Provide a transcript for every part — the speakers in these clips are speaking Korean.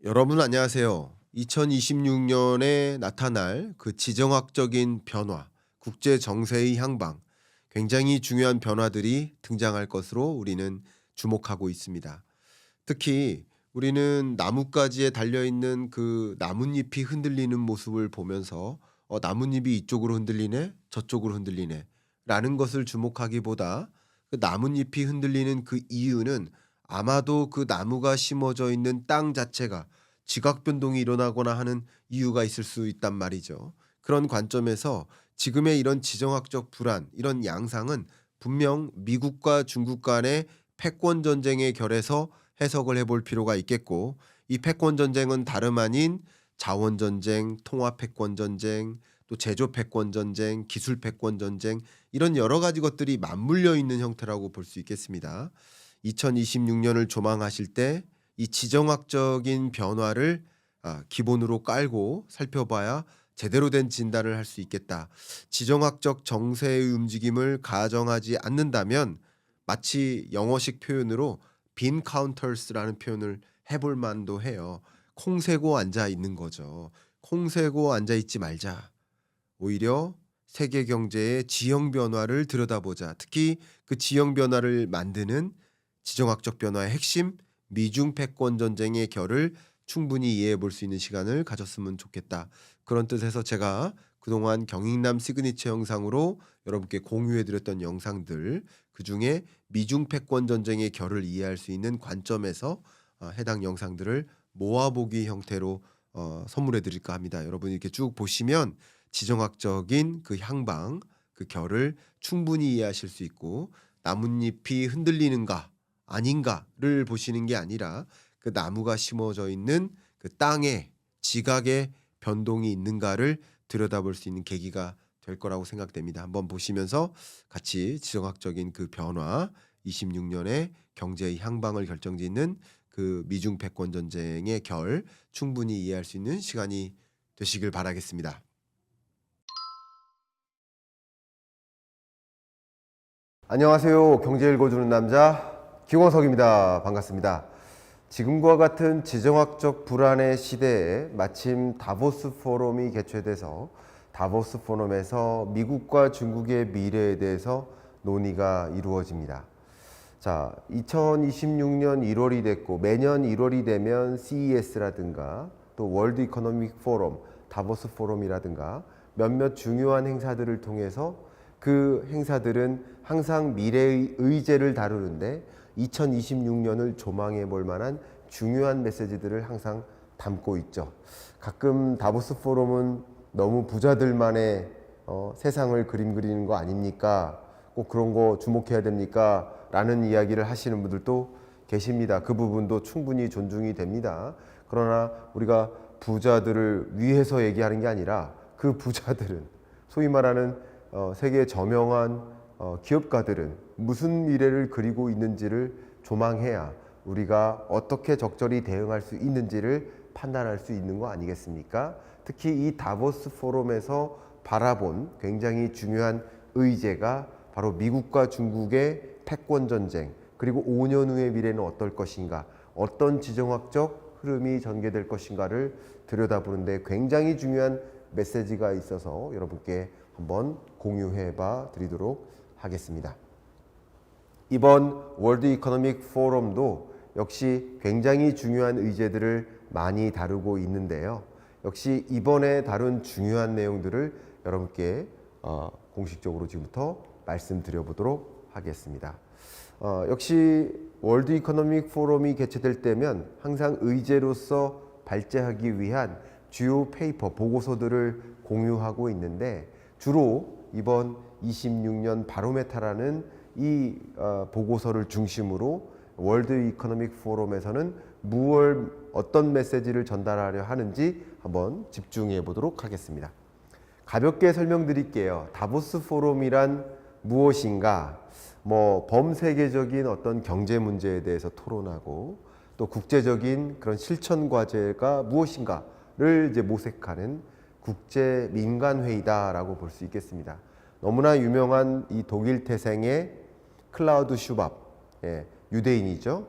여러분 안녕하세요. 2026년에 나타날 그 지정학적인 변화, 국제 정세의 향방, 굉장히 중요한 변화들이 등장할 것으로 우리는 주목하고 있습니다. 특히 우리는 나뭇가지에 달려 있는 그 나뭇잎이 흔들리는 모습을 보면서 나뭇잎이 이쪽으로 흔들리네, 저쪽으로 흔들리네라는 것을 주목하기보다 그 나뭇잎이 흔들리는 그 이유는 아마도 그 나무가 심어져 있는 땅 자체가 지각 변동이 일어나거나 하는 이유가 있을 수 있단 말이죠. 그런 관점에서 지금의 이런 지정학적 불안, 이런 양상은 분명 미국과 중국 간의 패권 전쟁의 결에서 해석을 해볼 필요가 있겠고, 이 패권 전쟁은 다름 아닌 자원 전쟁, 통화 패권 전쟁, 또 제조 패권 전쟁, 기술 패권 전쟁, 이런 여러 가지 것들이 맞물려 있는 형태라고 볼 수 있겠습니다. 2026년을 조망하실 때 이 지정학적인 변화를 기본으로 깔고 살펴봐야 제대로 된 진단을 할 수 있겠다. 지정학적 정세의 움직임을 가정하지 않는다면 마치 영어식 표현으로 빈 카운터스라는 표현을 해볼 만도 해요. 콩 세고 앉아 있는 거죠. 콩 세고 앉아 있지 말자. 오히려 세계 경제의 지형 변화를 들여다보자. 특히 그 지형 변화를 만드는 지정학적 변화의 핵심, 미중 패권 전쟁의 결을 충분히 이해해 볼 수 있는 시간을 가졌으면 좋겠다. 그런 뜻에서 제가 그동안 경익남 시그니처 영상으로 여러분께 공유해 드렸던 영상들, 그중에 미중 패권 전쟁의 결을 이해할 수 있는 관점에서 해당 영상들을 모아보기 형태로 선물해 드릴까 합니다. 여러분이 이렇게 쭉 보시면 지정학적인 그 향방, 그 결을 충분히 이해하실 수 있고, 나뭇잎이 흔들리는가 아닌가를 보시는 게 아니라 그 나무가 심어져 있는 그 땅에 지각의 변동이 있는가를 들여다볼 수 있는 계기가 될 거라고 생각됩니다. 한번 보시면서 같이 지정학적인 그 변화, 26년의 경제의 향방을 결정짓는 그 미중 패권 전쟁의 결 충분히 이해할 수 있는 시간이 되시길 바라겠습니다. 안녕하세요. 경제 읽어주는 남자 김원석입니다. 반갑습니다. 지금과 같은 지정학적 불안의 시대에 마침 다보스 포럼이 개최돼서 다보스 포럼에서 미국과 중국의 미래에 대해서 논의가 이루어집니다. 자, 2026년 1월이 됐고 매년 1월이 되면 CES라든가 또 월드 이코노믹 포럼, 다보스 포럼이라든가 몇몇 중요한 행사들을 통해서 그 행사들은 항상 미래의 의제를 다루는데 2026년을 조망해 볼 만한 중요한 메시지들을 항상 담고 있죠. 가끔 다보스 포럼은 너무 부자들만의 세상을 그리는 거 아닙니까? 꼭 그런 거 주목해야 됩니까? 라는 이야기를 하시는 분들도 계십니다. 그 부분도 충분히 존중이 됩니다. 그러나 우리가 부자들을 위해서 얘기하는 게 아니라 그 부자들은 소위 말하는 세계 저명한 기업가들은 무슨 미래를 그리고 있는지를 조망해야 우리가 어떻게 적절히 대응할 수 있는지를 판단할 수 있는 거 아니겠습니까? 특히 이 다보스 포럼에서 바라본 굉장히 중요한 의제가 바로 미국과 중국의 패권 전쟁, 그리고 5년 후의 미래는 어떨 것인가, 어떤 지정학적 흐름이 전개될 것인가를 들여다보는데 굉장히 중요한 메시지가 있어서 여러분께 한번 공유해 봐 드리도록 하겠습니다. 이번 월드 이코노믹 포럼도 역시 굉장히 중요한 의제들을 많이 다루고 있는데요. 역시 이번에 다룬 중요한 내용들을 여러분께 공식적으로 지금부터 말씀드려 보도록 하겠습니다. 역시 월드 이코노믹 포럼이 개최될 때면 항상 의제로서 발제하기 위한 주요 페이퍼, 보고서들을 공유하고 있는데 주로 이번 26년 바로메타라는 이 보고서를 중심으로 월드 이코노믹 포럼에서는 어떤 메시지를 전달하려 하는지 한번 집중해 보도록 하겠습니다. 가볍게 설명드릴게요. 다보스 포럼이란 무엇인가? 범세계적인 어떤 경제 문제에 대해서 토론하고 또 국제적인 그런 실천 과제가 무엇인가를 이제 모색하는 국제 민간 회의다라고 볼 수 있겠습니다. 너무나 유명한 이 독일 태생의 클라우드 슈밥, 유대인이죠.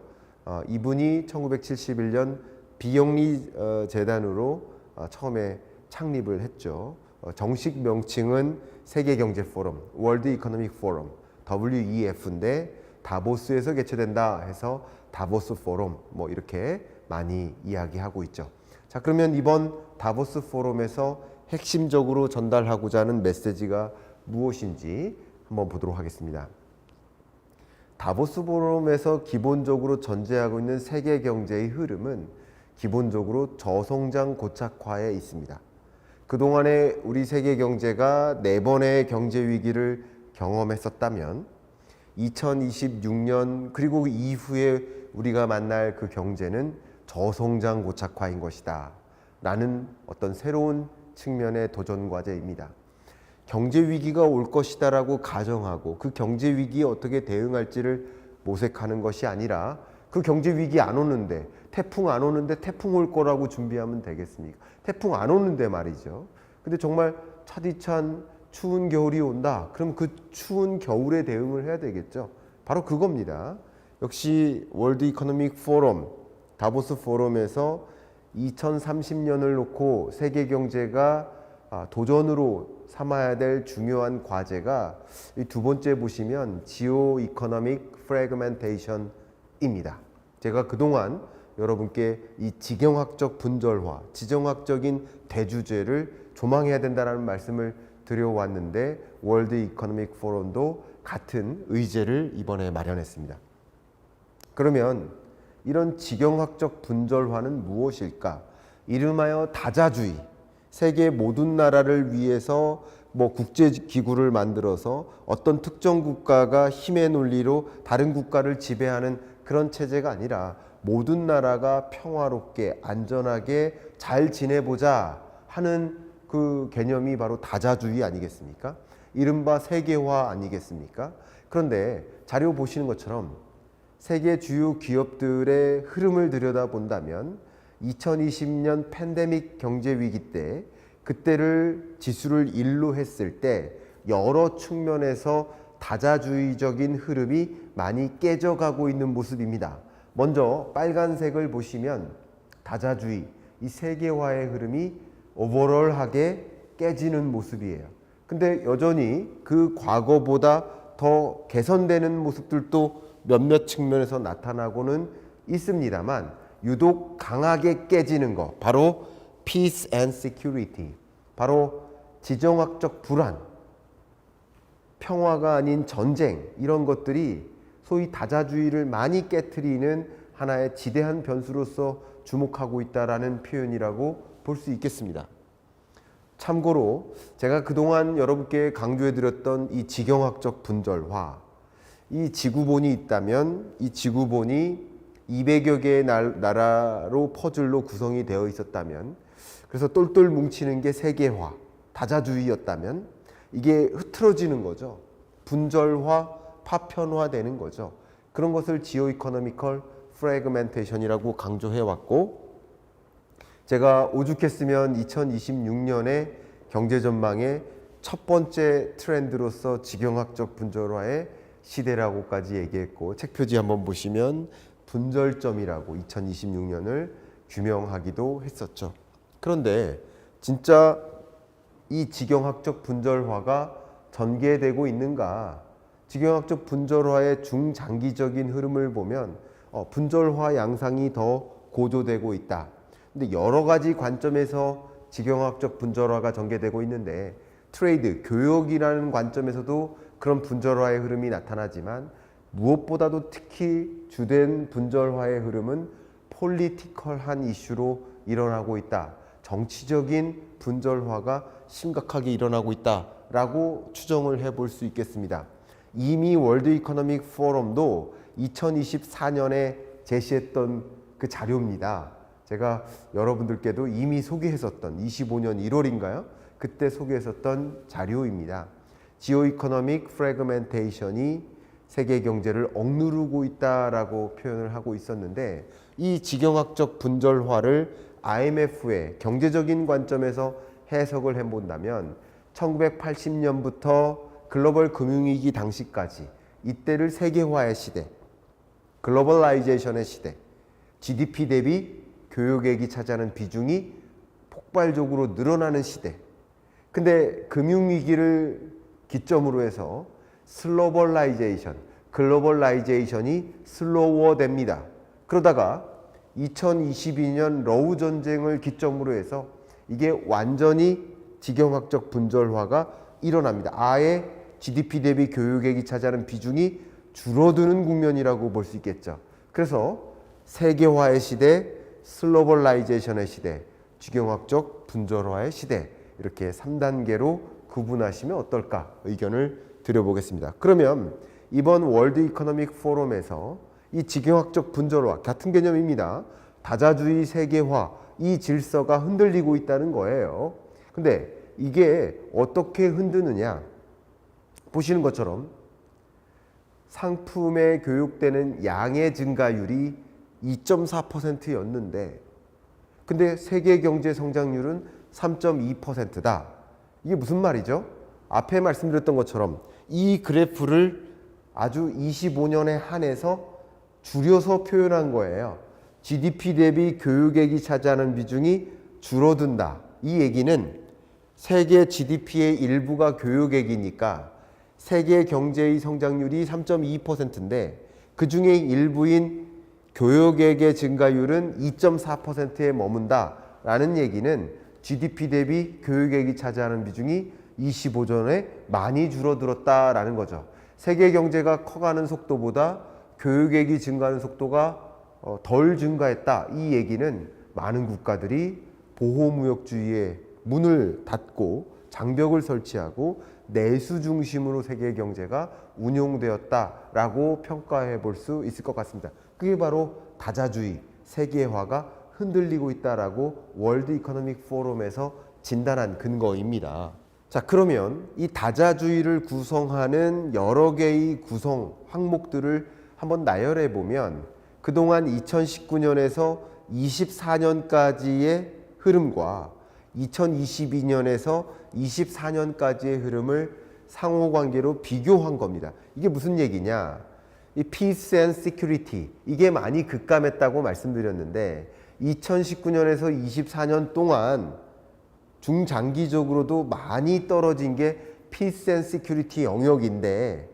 이분이 1971년 비영리 재단으로 처음에 창립을 했죠. 정식 명칭은 세계경제포럼, 월드 이코노믹 포럼, WEF인데 다보스에서 개최된다 해서 다보스 포럼 뭐 이렇게 많이 이야기하고 있죠. 자, 그러면 이번 다보스 포럼에서 핵심적으로 전달하고자 하는 메시지가 무엇인지 한번 보도록 하겠습니다. 다보스 포럼에서 기본적으로 전제하고 있는 세계 경제의 흐름은 기본적으로 저성장 고착화에 있습니다. 그동안에 우리 세계 경제가 4번의 경제 위기를 경험했었다면 2026년 그리고 이후에 우리가 만날 그 경제는 저성장 고착화인 것이다 라는 어떤 새로운 측면의 도전 과제입니다. 경제 위기가 올 것이다 라고 가정하고 그 경제 위기에 어떻게 대응할지를 모색하는 것이 아니라 그 경제 위기 안 오는데, 태풍 안 오는데 태풍 올 거라고 준비하면 되겠습니까? 태풍 안 오는데 말이죠. 근데 정말 차디찬 추운 겨울이 온다. 그럼 그 추운 겨울에 대응을 해야 되겠죠. 바로 그겁니다. 역시 월드 이코노믹 포럼, 다보스 포럼에서 2030년을 놓고 세계 경제가 도전으로 삼아야 될 중요한 과제가 이 두 번째 보시면 지오 이코노믹 프래그멘테이션입니다. 제가 그동안 여러분께 이 지경학적 분절화, 지정학적인 대주제를 조망해야 된다는 말씀을 드려왔는데 월드 이코노믹 포럼도 같은 의제를 이번에 마련했습니다. 그러면 이런 지경학적 분절화는 무엇일까? 이름하여 다자주의, 세계 모든 나라를 위해서 국제기구를 만들어서 어떤 특정 국가가 힘의 논리로 다른 국가를 지배하는 그런 체제가 아니라 모든 나라가 평화롭게 안전하게 잘 지내보자 하는 그 개념이 바로 다자주의 아니겠습니까? 이른바 세계화 아니겠습니까? 그런데 자료 보시는 것처럼 세계 주요 기업들의 흐름을 들여다본다면 2020년 팬데믹 경제 위기 때 그때를 지수를 1로 했을 때 여러 측면에서 다자주의적인 흐름이 많이 깨져가고 있는 모습입니다. 먼저 빨간색을 보시면 다자주의, 이 세계화의 흐름이 오버럴하게 깨지는 모습이에요. 근데 여전히 그 과거보다 더 개선되는 모습들도 몇몇 측면에서 나타나고는 있습니다만 유독 강하게 깨지는 것, 바로 peace and security, 바로 지정학적 불안, 평화가 아닌 전쟁, 이런 것들이 소위 다자주의를 많이 깨트리는 하나의 지대한 변수로서 주목하고 있다라는 표현이라고 볼 수 있겠습니다. 참고로 제가 그동안 여러분께 강조해드렸던 이 지경학적 분절화, 이 지구본이 있다면 이 지구본이 200여 개의 나라로 퍼즐로 구성이 되어 있었다면, 그래서 똘똘 뭉치는 게 세계화, 다자주의였다면 이게 흐트러지는 거죠. 분절화, 파편화되는 거죠. 그런 것을 지오 이코노미컬 프래그멘테이션이라고 강조해왔고, 제가 오죽했으면 2026년에 경제 전망의 첫 번째 트렌드로서 지경학적 분절화의 시대라고까지 얘기했고, 책 표지 한번 보시면 분절점이라고 2026년을 규명하기도 했었죠. 그런데 진짜 이 지경학적 분절화가 전개되고 있는가? 지경학적 분절화의 중장기적인 흐름을 보면 분절화 양상이 더 고조되고 있다. 근데 여러 가지 관점에서 지경학적 분절화가 전개되고 있는데, 트레이드, 교역이라는 관점에서도 그런 분절화의 흐름이 나타나지만 무엇보다도 특히 주된 분절화의 흐름은 폴리티컬한 이슈로 일어나고 있다. 정치적인 분절화가 심각하게 일어나고 있다라고 추정을 해볼 수 있겠습니다. 이미 월드 이코노믹 포럼도 2024년에 제시했던 그 자료입니다. 제가 여러분들께도 이미 소개했었던 25년 1월인가요? 그때 소개했었던 자료입니다. 지오 이코노믹 프래그멘테이션이 세계 경제를 억누르고 있다라고 표현을 하고 있었는데, 이 지경학적 분절화를 IMF의 경제적인 관점에서 해석을 해본다면 1980년부터 글로벌 금융위기 당시까지 이때를 세계화의 시대, 글로벌라이제이션의 시대, GDP 대비 교육액이 차지하는 비중이 폭발적으로 늘어나는 시대. 근데 금융위기를 기점으로 해서 슬로벌라이제이션, 글로벌라이제이션이 슬로워 됩니다. 그러다가 2022년 러우 전쟁을 기점으로 해서 이게 완전히 지경학적 분절화가 일어납니다. 아예 GDP 대비 교육액이 차지하는 비중이 줄어드는 국면이라고 볼 수 있겠죠. 그래서 세계화의 시대, 슬로벌라이제이션의 시대, 지경학적 분절화의 시대, 이렇게 3단계로 구분하시면 어떨까 의견을 드려보겠습니다. 그러면 이번 월드 이코노믹 포럼에서 이 지경학적 분절화 같은 개념입니다. 다자주의 세계화, 이 질서가 흔들리고 있다는 거예요. 근데 이게 어떻게 흔드느냐? 보시는 것처럼 상품에 교육되는 양의 증가율이 2.4%였는데 근데 세계 경제 성장률은 3.2%다. 이게 무슨 말이죠? 앞에 말씀드렸던 것처럼 이 그래프를 아주 25년에 한해서 줄여서 표현한 거예요. GDP 대비 교육액이 차지하는 비중이 줄어든다. 이 얘기는 세계 GDP의 일부가 교육액이니까 세계 경제의 성장률이 3.2%인데 그 중에 일부인 교육액의 증가율은 2.4%에 머문다라는 얘기는 GDP 대비 교육액이 차지하는 비중이 25년에 많이 줄어들었다라는 거죠. 세계 경제가 커가는 속도보다 교육액이 증가하는 속도가 덜 증가했다. 이 얘기는 많은 국가들이 보호무역주의에 문을 닫고 장벽을 설치하고 내수 중심으로 세계 경제가 운용되었다라고 평가해 볼 수 있을 것 같습니다. 그게 바로 다자주의, 세계화가 흔들리고 있다라고 월드 이코노믹 포럼에서 진단한 근거입니다. 자, 그러면 이 다자주의를 구성하는 여러 개의 구성 항목들을 한번 나열해 보면 그동안 2019년에서 24년까지의 흐름과 2022년에서 24년까지의 흐름을 상호관계로 비교한 겁니다. 이게 무슨 얘기냐? 이 Peace and Security, 이게 많이 급감했다고 말씀드렸는데 2019년에서 24년 동안 중장기적으로도 많이 떨어진 게 Peace and Security 영역인데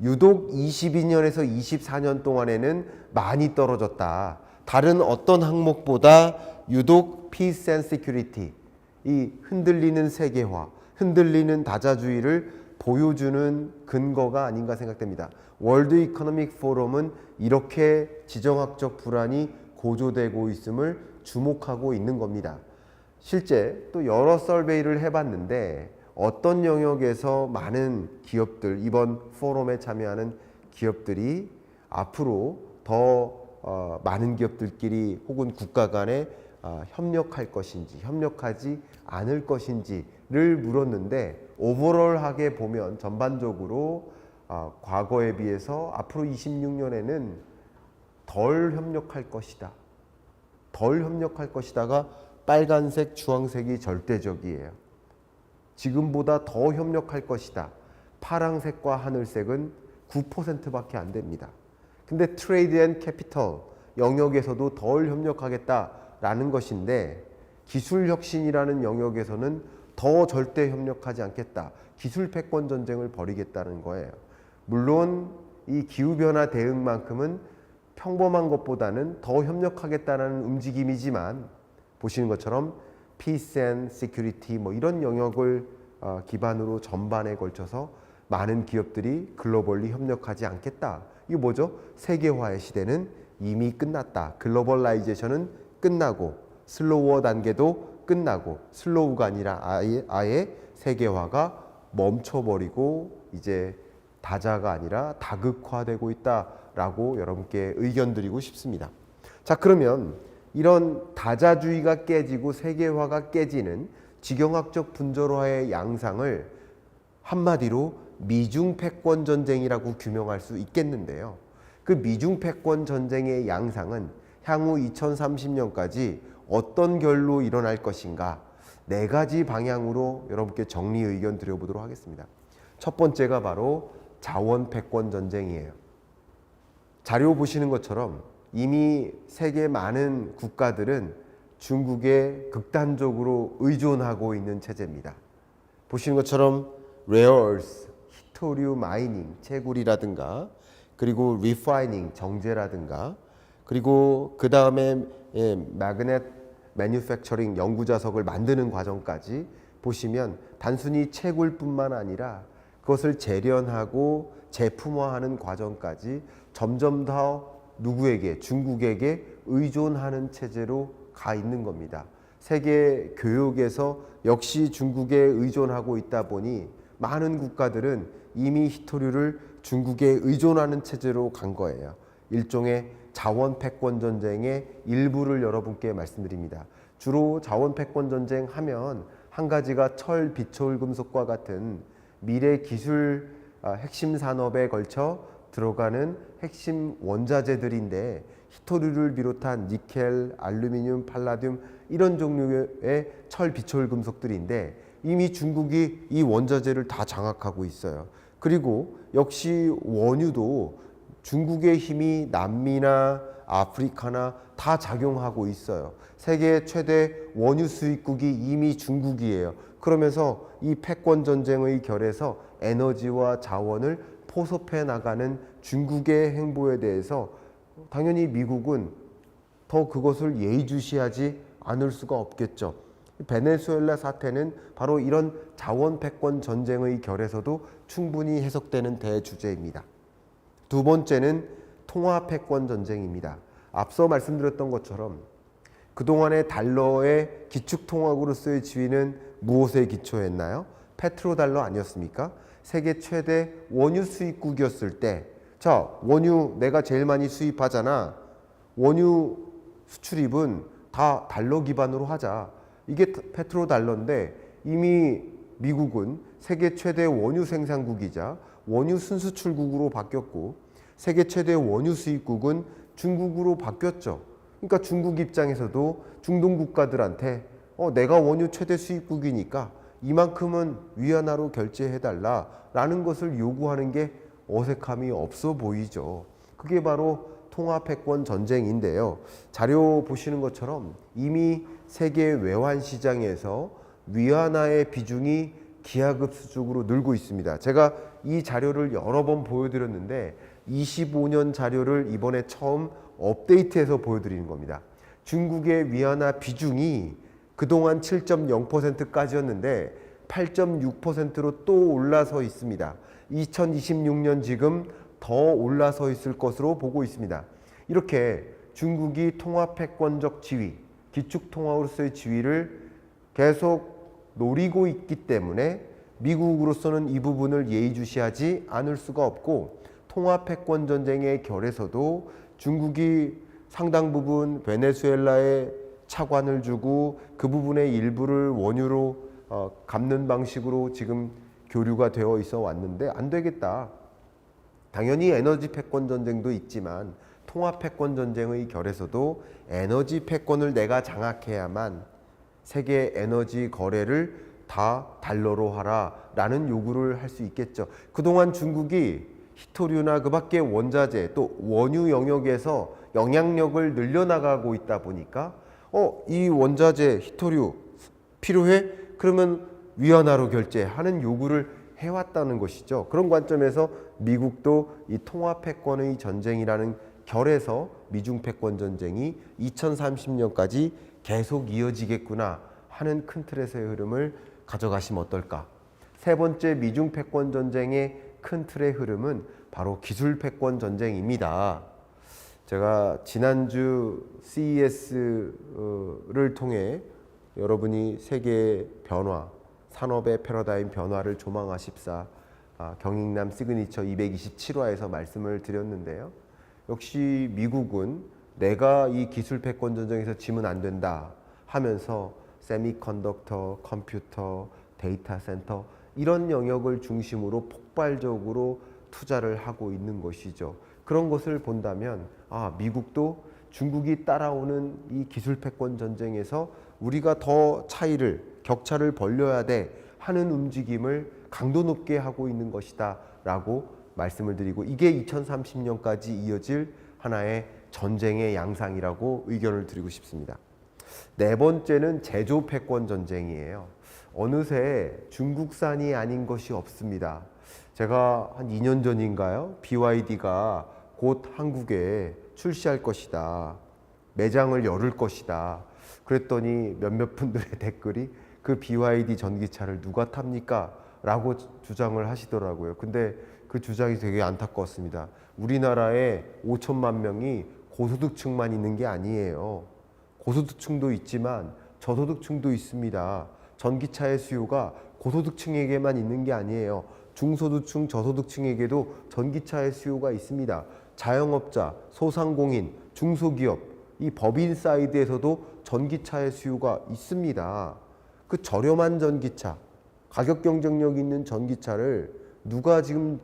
유독 22년에서 24년 동안에는 많이 떨어졌다. 다른 어떤 항목보다 유독 Peace and Security, 이 흔들리는 세계화, 흔들리는 다자주의를 보여주는 근거가 아닌가 생각됩니다. 월드 이코노믹 포럼은 이렇게 지정학적 불안이 고조되고 있음을 주목하고 있는 겁니다. 실제 또 여러 서베이를 해봤는데 어떤 영역에서 많은 기업들, 이번 포럼에 참여하는 기업들이 앞으로 더 많은 기업들끼리 혹은 국가 간에 협력할 것인지 협력하지 않을 것인지를 물었는데 오버롤하게 보면 전반적으로 과거에 비해서 앞으로 26년에는 덜 협력할 것이다. 덜 협력할 것이다가 빨간색, 주황색이 절대적이에요. 지금보다 더 협력할 것이다. 파랑색과 하늘색은 9%밖에 안 됩니다. 근데 트레이드 앤 캐피털 영역에서도 덜 협력하겠다라는 것인데 기술 혁신이라는 영역에서는 더 절대 협력하지 않겠다. 기술 패권 전쟁을 벌이겠다는 거예요. 물론 이 기후변화 대응만큼은 평범한 것보다는 더 협력하겠다는 움직임이지만 보시는 것처럼 Peace and Security 뭐 이런 영역을 기반으로 전반에 걸쳐서 많은 기업들이 글로벌리 협력하지 않겠다. 이게 뭐죠? 세계화의 시대는 이미 끝났다. 글로벌라이제이션은 끝나고 슬로우어 단계도 끝나고 슬로우가 아니라 아예 세계화가 멈춰버리고 이제 다자가 아니라 다극화되고 있다라고 여러분께 의견 드리고 싶습니다. 자, 그러면 이런 다자주의가 깨지고 세계화가 깨지는 지경학적 분절화의 양상을 한마디로 미중 패권 전쟁이라고 규명할 수 있겠는데요. 그 미중 패권 전쟁의 양상은 향후 2030년까지 어떤 결로 일어날 것인가 4가지 방향으로 여러분께 정리 의견 드려보도록 하겠습니다. 첫 번째가 바로 자원 패권 전쟁이에요. 자료 보시는 것처럼 이미 세계 많은 국가들은 중국에 극단적으로 의존하고 있는 체제입니다. 보시는 것처럼 rare earth, 히토류 마이닝, 채굴이라든가 그리고 refining, 정제라든가 그리고 그 다음에 magnet manufacturing, 연구자석을 만드는 과정까지 보시면 단순히 채굴뿐만 아니라 그것을 재련하고 제품화하는 과정까지 점점 더 누구에게? 중국에게 의존하는 체제로 가 있는 겁니다. 세계 교역에서 역시 중국에 의존하고 있다 보니 많은 국가들은 이미 히토류를 중국에 의존하는 체제로 간 거예요. 일종의 자원 패권 전쟁의 일부를 여러분께 말씀드립니다. 주로 자원 패권 전쟁 하면 한 가지가 철, 비철, 금속과 같은 미래 기술 핵심 산업에 걸쳐 들어가는 핵심 원자재들인데 히토류를 비롯한 니켈, 알루미늄, 팔라듐 이런 종류의 철, 비철 금속들인데 이미 중국이 이 원자재를 다 장악하고 있어요. 그리고 역시 원유도 중국의 힘이 남미나 아프리카나 다 작용하고 있어요. 세계 최대 원유 수입국이 이미 중국이에요. 그러면서 이 패권 전쟁의 결에서 에너지와 자원을 포섭해 나가는 중국의 행보에 대해서 당연히 미국은 더 그것을 예의주시하지 않을 수가 없겠죠. 베네수엘라 사태는 바로 이런 자원 패권 전쟁의 결에서도 충분히 해석되는 대주제입니다. 두 번째는 통화 패권 전쟁입니다. 앞서 말씀드렸던 것처럼 그동안의 달러의 기축통화으로서의 지위는 무엇에 기초했나요? 페트로달러 아니었습니까? 세계 최대 원유 수입국이었을 때, 자, 원유 내가 제일 많이 수입하잖아. 원유 수출입은 다 달러 기반으로 하자. 이게 페트로달러인데 이미 미국은 세계 최대 원유 생산국이자 원유 순수출국으로 바뀌었고 세계 최대 원유 수입국은 중국으로 바뀌었죠. 그러니까 중국 입장에서도 중동 국가들한테 내가 원유 최대 수입국이니까 이만큼은 위안화로 결제해달라라는 것을 요구하는 게 어색함이 없어 보이죠. 그게 바로 통화패권 전쟁인데요. 자료 보시는 것처럼 이미 세계 외환 시장에서 위안화의 비중이 기하급수적으로 늘고 있습니다. 제가 이 자료를 여러 번 보여드렸는데 25년 자료를 이번에 처음 업데이트해서 보여드리는 겁니다. 중국의 위안화 비중이 그동안 7.0%까지였는데 8.6%로 또 올라서 있습니다. 2026년 지금 더 올라서 있을 것으로 보고 있습니다. 이렇게 중국이 통화패권적 지위, 기축통화으로서의 지위를 계속 노리고 있기 때문에 미국으로서는 이 부분을 예의주시하지 않을 수가 없고 통화패권 전쟁의 결에서도 중국이 상당 부분 베네수엘라에 차관을 주고 그 부분의 일부를 원유로 갚는 방식으로 지금 교류가 되어 있어 왔는데 안 되겠다. 당연히 에너지 패권 전쟁도 있지만 통화 패권 전쟁의 결에서도 에너지 패권을 내가 장악해야만 세계 에너지 거래를 다 달러로 하라라는 요구를 할 수 있겠죠. 그동안 중국이 히토류나 그 밖의 원자재 또 원유 영역에서 영향력을 늘려나가고 있다 보니까 이 원자재 히토류 필요해? 그러면 위안화로 결제하는 요구를 해왔다는 것이죠. 그런 관점에서 미국도 이 통화 패권의 전쟁이라는 결에서 미중 패권 전쟁이 2030년까지 계속 이어지겠구나 하는 큰 틀에서의 흐름을 가져가시면 어떨까. 세 번째 미중 패권 전쟁의 큰 틀의 흐름은 바로 기술 패권 전쟁입니다. 제가 지난주 CES를 통해 여러분이 세계의 변화, 산업의 패러다임 변화를 조망하십사 경익남 시그니처 227화에서 말씀을 드렸는데요. 역시 미국은 내가 이 기술 패권 전쟁에서 지면 안 된다 하면서 세미컨덕터, 컴퓨터, 데이터 센터 이런 영역을 중심으로 폭발적으로 투자를 하고 있는 것이죠. 그런 것을 본다면 미국도 중국이 따라오는 이 기술 패권 전쟁에서 우리가 더 격차를 벌려야 돼 하는 움직임을 강도 높게 하고 있는 것이다 라고 말씀을 드리고 이게 2030년까지 이어질 하나의 전쟁의 양상이라고 의견을 드리고 싶습니다. 네 번째는 제조 패권 전쟁이에요. 어느새 중국산이 아닌 것이 없습니다. 제가 한 2년 전인가요? BYD가 곧 한국에 출시할 것이다. 매장을 열을 것이다. 그랬더니 몇몇 분들의 댓글이 그 BYD 전기차를 누가 탑니까? 라고 주장을 하시더라고요. 근데 그 주장이 되게 안타까웠습니다. 우리나라에 5천만 명이 고소득층만 있는 게 아니에요. 고소득층도 있지만 저소득층도 있습니다. 전기차의 수요가 고소득층에게만 있는 게 아니에요. 중소득층, 저소득층에게도 전기차의 수요가 있습니다. 자영업자, 소상공인, 중소기업, 이 법인 사이드에서도 전기차의 수요가 있습니다. 그 저렴한 전기차, 가격 경쟁력 있는 전기차를 누가 지금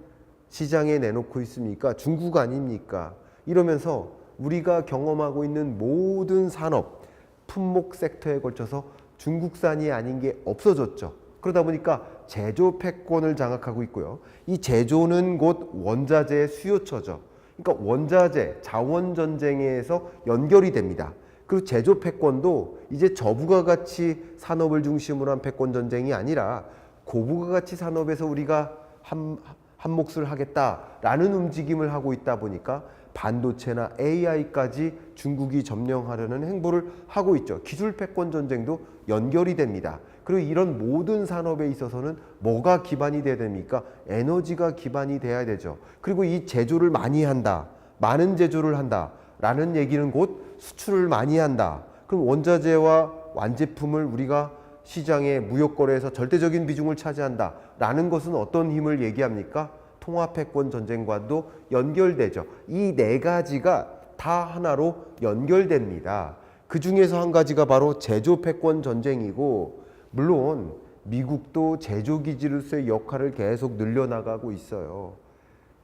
시장에 내놓고 있습니까? 중국 아닙니까? 이러면서 우리가 경험하고 있는 모든 산업, 품목 섹터에 걸쳐서 중국산이 아닌 게 없어졌죠. 그러다 보니까 제조 패권을 장악하고 있고요. 이 제조는 곧 원자재의 수요처죠. 그러니까 원자재, 자원 전쟁에서 연결이 됩니다. 그리고 제조 패권도 이제 저부가 가치 산업을 중심으로 한 패권 전쟁이 아니라 고부가 가치 산업에서 우리가 한 몫을 하겠다라는 움직임을 하고 있다 보니까 반도체나 AI까지 중국이 점령하려는 행보를 하고 있죠. 기술 패권 전쟁도 연결이 됩니다. 그리고 이런 모든 산업에 있어서는 뭐가 기반이 돼야 됩니까? 에너지가 기반이 돼야 되죠. 그리고 이 제조를 많이 한다. 많은 제조를 한다. 라는 얘기는 곧 수출을 많이 한다. 그럼 원자재와 완제품을 우리가 시장의 무역거래에서 절대적인 비중을 차지한다. 라는 것은 어떤 힘을 얘기합니까? 통합패권 전쟁과도 연결되죠. 이 네 가지가 다 하나로 연결됩니다. 그 중에서 한 가지가 바로 제조패권 전쟁이고, 물론 미국도 제조기지로서의 역할을 계속 늘려나가고 있어요.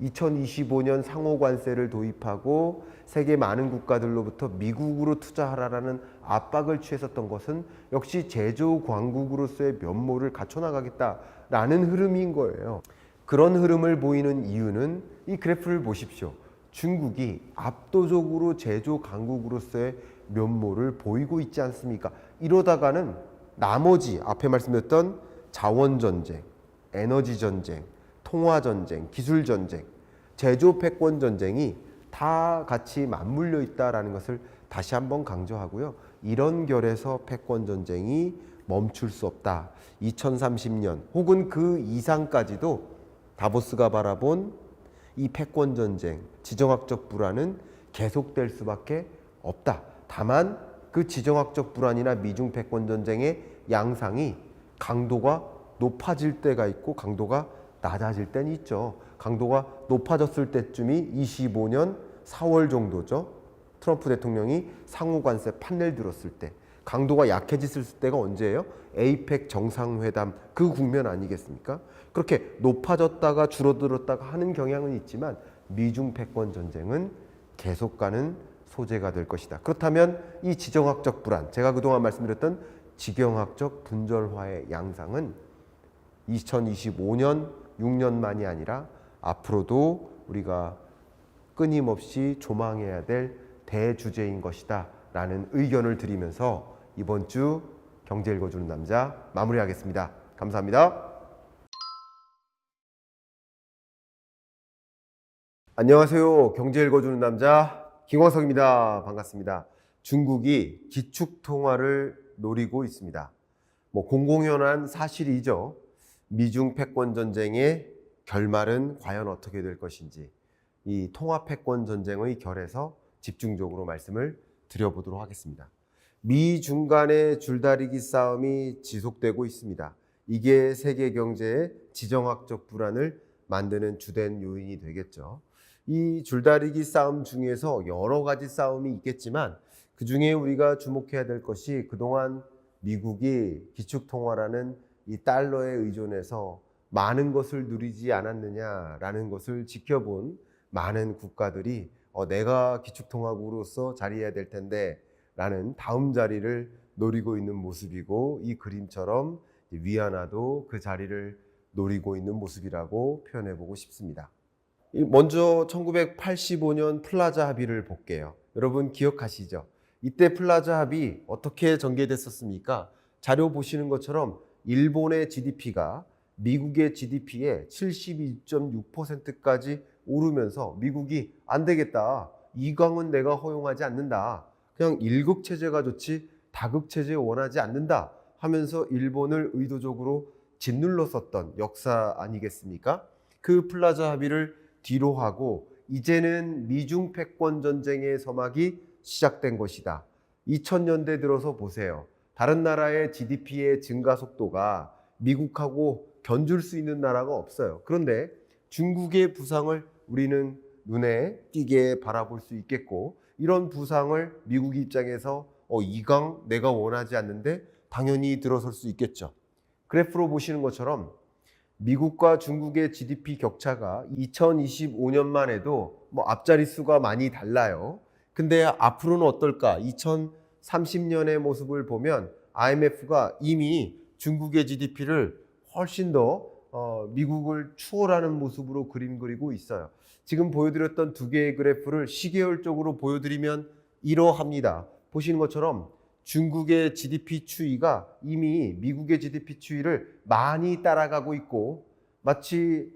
2025년 상호관세를 도입하고 세계 많은 국가들로부터 미국으로 투자하라는 압박을 취했었던 것은 역시 제조 강국으로서의 면모를 갖춰나가겠다라는 흐름인 거예요. 그런 흐름을 보이는 이유는 이 그래프를 보십시오. 중국이 압도적으로 제조 강국으로서의 면모를 보이고 있지 않습니까? 이러다가는 나머지 앞에 말씀드렸던 자원전쟁, 에너지전쟁, 통화전쟁, 기술전쟁, 제조패권 전쟁이 다 같이 맞물려 있다는 것을 다시 한번 강조하고요. 이런 결에서 패권 전쟁이 멈출 수 없다. 2030년 혹은 그 이상까지도 다보스가 바라본 이 패권 전쟁, 지정학적 불안은 계속될 수밖에 없다. 다만 그 지정학적 불안이나 미중 패권 전쟁의 양상이 강도가 높아질 때가 있고 강도가 낮아질 때는 있죠. 강도가 높아졌을 때쯤이 25년 4월 정도죠. 트럼프 대통령이 상호관세 판례를 들었을 때. 강도가 약해졌을 때가 언제예요? 에이펙 정상회담 그 국면 아니겠습니까? 그렇게 높아졌다가 줄어들었다가 하는 경향은 있지만 미중 패권 전쟁은 계속 가는 소재가 될 것이다. 그렇다면 이 지정학적 불안, 제가 그동안 말씀드렸던 지경학적 분절화의 양상은 2025년 6년만이 아니라 앞으로도 우리가 끊임없이 조망해야 될 대주제인 것이다 라는 의견을 드리면서 이번 주 경제 읽어주는 남자 마무리하겠습니다. 감사합니다. 안녕하세요. 경제 읽어주는 남자 김광석입니다. 반갑습니다. 중국이 기축통화를 노리고 있습니다. 공공연한 사실이죠. 미중 패권 전쟁의 결말은 과연 어떻게 될 것인지 이 통합 패권 전쟁의 결에서 집중적으로 말씀을 드려보도록 하겠습니다. 미중 간의 줄다리기 싸움이 지속되고 있습니다. 이게 세계 경제의 지정학적 불안을 만드는 주된 요인이 되겠죠. 이 줄다리기 싸움 중에서 여러 가지 싸움이 있겠지만 그 중에 우리가 주목해야 될 것이 그동안 미국이 기축통화라는 이 달러에 의존해서 많은 것을 누리지 않았느냐라는 것을 지켜본 많은 국가들이 내가 기축통화국으로서 자리해야 될 텐데 라는 다음 자리를 노리고 있는 모습이고, 이 그림처럼 위안화도 그 자리를 노리고 있는 모습이라고 표현해 보고 싶습니다. 먼저 1985년 플라자 합의를 볼게요. 여러분 기억하시죠? 이때 플라자 합의 어떻게 전개됐었습니까? 자료 보시는 것처럼 일본의 GDP가 미국의 GDP의 72.6%까지 오르면서 미국이 안 되겠다. 이강은 내가 허용하지 않는다. 그냥 일극 체제가 좋지 다극 체제 원하지 않는다 하면서 일본을 의도적으로 짓눌렀었던 역사 아니겠습니까? 그 플라자 합의를 뒤로 하고 이제는 미중 패권 전쟁의 서막이 시작된 것이다. 2000년대 들어서 보세요. 다른 나라의 GDP의 증가 속도가 미국하고 견줄 수 있는 나라가 없어요. 그런데 중국의 부상을 우리는 눈에 띄게 바라볼 수 있겠고, 이런 부상을 미국 입장에서 이강 내가 원하지 않는데 당연히 들어설 수 있겠죠. 그래프로 보시는 것처럼 미국과 중국의 GDP 격차가 2025년만 해도 앞자리 수가 많이 달라요. 근데 앞으로는 어떨까? 2030년의 모습을 보면 IMF가 이미 중국의 GDP를 훨씬 더 미국을 추월하는 모습으로 그리고 있어요. 지금 보여드렸던 두 개의 그래프를 시계열적으로 보여드리면 이러합니다. 보시는 것처럼 중국의 GDP 추이가 이미 미국의 GDP 추이를 많이 따라가고 있고, 마치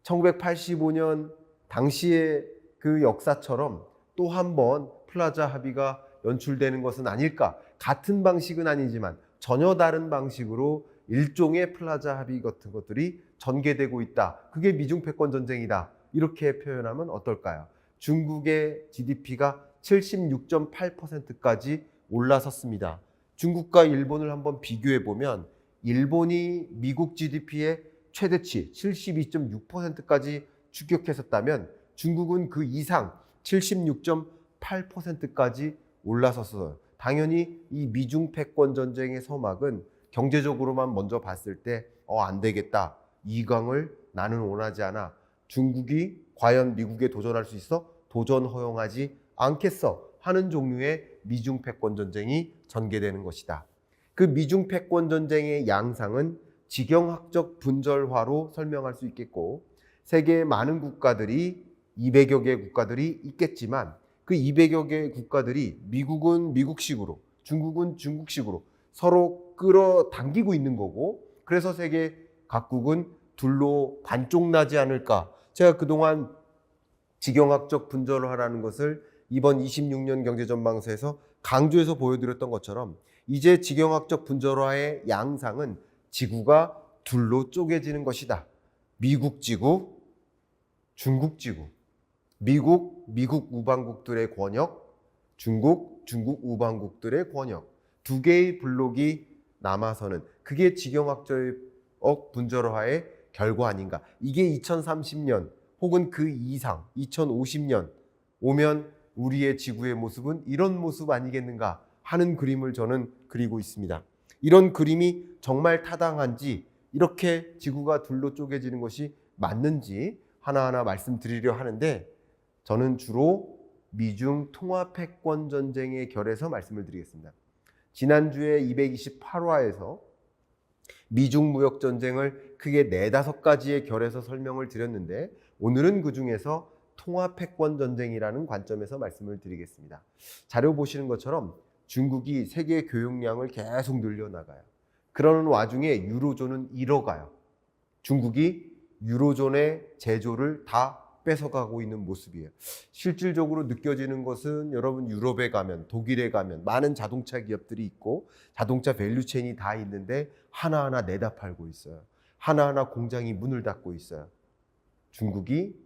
1985년 당시의 그 역사처럼 또 한 번 플라자 합의가 연출되는 것은 아닐까. 같은 방식은 아니지만 전혀 다른 방식으로 일종의 플라자 합의 같은 것들이 전개되고 있다. 그게 미중 패권 전쟁이다. 이렇게 표현하면 어떨까요? 중국의 GDP가 76.8%까지 올라섰습니다. 중국과 일본을 한번 비교해 보면 일본이 미국 GDP의 최대치 72.6%까지 추격했었다면 중국은 그 이상 76.8%까지 올라섰어요. 당연히 이 미중 패권 전쟁의 서막은 경제적으로만 먼저 봤을 때 안 되겠다. 이강을 나는 원하지 않아. 중국이 과연 미국에 도전할 수 있어? 도전 허용하지 않겠어. 하는 종류의 미중 패권 전쟁이 전개되는 것이다. 그 미중 패권 전쟁의 양상은 지경학적 분절화로 설명할 수 있겠고, 세계의 많은 국가들이 200여 개 국가들이 있겠지만 그 200여 개 국가들이 미국은 미국식으로, 중국은 중국식으로 서로 끌어당기고 있는 거고, 그래서 세계 각국은 둘로 반쪽 나지 않을까. 제가 그동안 지경학적 분절화라는 것을 이번 26년 경제전망서에서 강조해서 보여드렸던 것처럼 이제 지경학적 분절화의 양상은 지구가 둘로 쪼개지는 것이다. 미국 지구, 중국 지구. 미국 우방국들의 권역, 중국 우방국들의 권역. 두 개의 블록이 남아서는 그게 지경학적 분절화의 결과 아닌가. 이게 2030년 혹은 그 이상 2050년 오면 우리의 지구의 모습은 이런 모습 아니겠는가 하는 그림을 저는 그리고 있습니다. 이런 그림이 정말 타당한지, 이렇게 지구가 둘로 쪼개지는 것이 맞는지 하나하나 말씀드리려 하는데, 저는 주로 미중 통화 패권 전쟁의 결에서 말씀을 드리겠습니다. 지난주에 228화에서 미중 무역 전쟁을 크게 4-5가지의 결에서 설명을 드렸는데, 오늘은 그 중에서 통화 패권 전쟁이라는 관점에서 말씀을 드리겠습니다. 자료 보시는 것처럼 중국이 세계 교역량을 계속 늘려나가요. 그러는 와중에 유로존은 잃어가요. 중국이 유로존의 제조를 다 뺏어가고 있는 모습이에요. 실질적으로 느껴지는 것은 여러분 유럽에 가면, 독일에 가면 많은 자동차 기업들이 있고 자동차 밸류체인이 다 있는데 하나하나 내다 팔고 있어요. 하나하나 공장이 문을 닫고 있어요. 중국이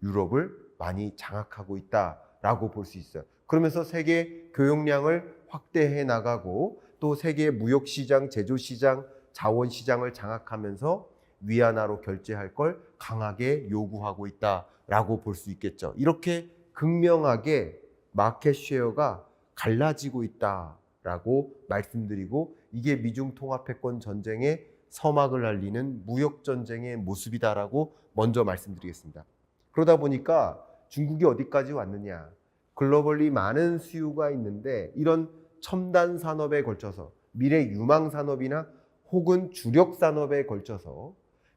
유럽을 많이 장악하고 있다라고 볼 수 있어요. 그러면서 세계 교역량을 확대해 나가고 또 세계 무역시장, 제조시장, 자원시장을 장악하면서 위안화로 결제할 걸 강하게 요구하고 있다라고 볼 수 있겠죠. 이렇게 극명하게 마켓 쉐어가 갈라지고 있다라고 말씀드리고, 이게 미중 통화 패권 전쟁의 서막을 알리는 무역 전쟁의 모습이다라고 먼저 말씀드리겠습니다. 그러다 보니까 중국이 어디까지 왔느냐? 글로벌리 많은 수요가 있는데 이런 첨단 산업에 걸쳐서, 미래 유망 산업이나 혹은 주력 산업에 걸쳐서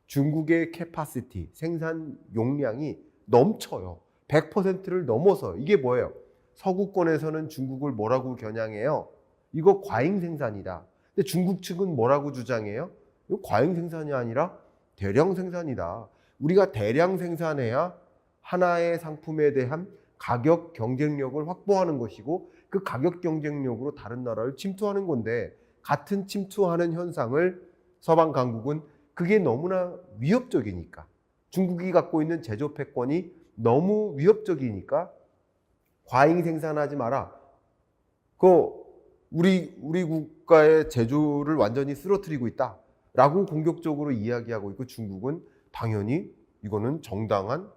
중국의 캐파시티, 생산 용량이 넘쳐요. 100%를 넘어서. 이게 뭐예요? 서구권에서는 중국을 뭐라고 겨냥해요? 이거 과잉 생산이다. 근데 중국 측은 뭐라고 주장해요? 이거 과잉 생산이 아니라 대량 생산이다. 우리가 대량 생산해야 하나의 상품에 대한 가격 경쟁력을 확보하는 것이고 그 가격 경쟁력으로 다른 나라를 침투하는 건데 같은 침투하는 현상을 서방 강국은 그게 너무나 위협적이니까 중국이 갖고 있는 제조 패권이 너무 위협적이니까 과잉 생산하지 마라. 우리 국가의 제조를 완전히 쓰러뜨리고 있다라고 공격적으로 이야기하고 있고 중국은 당연히 이거는 정당한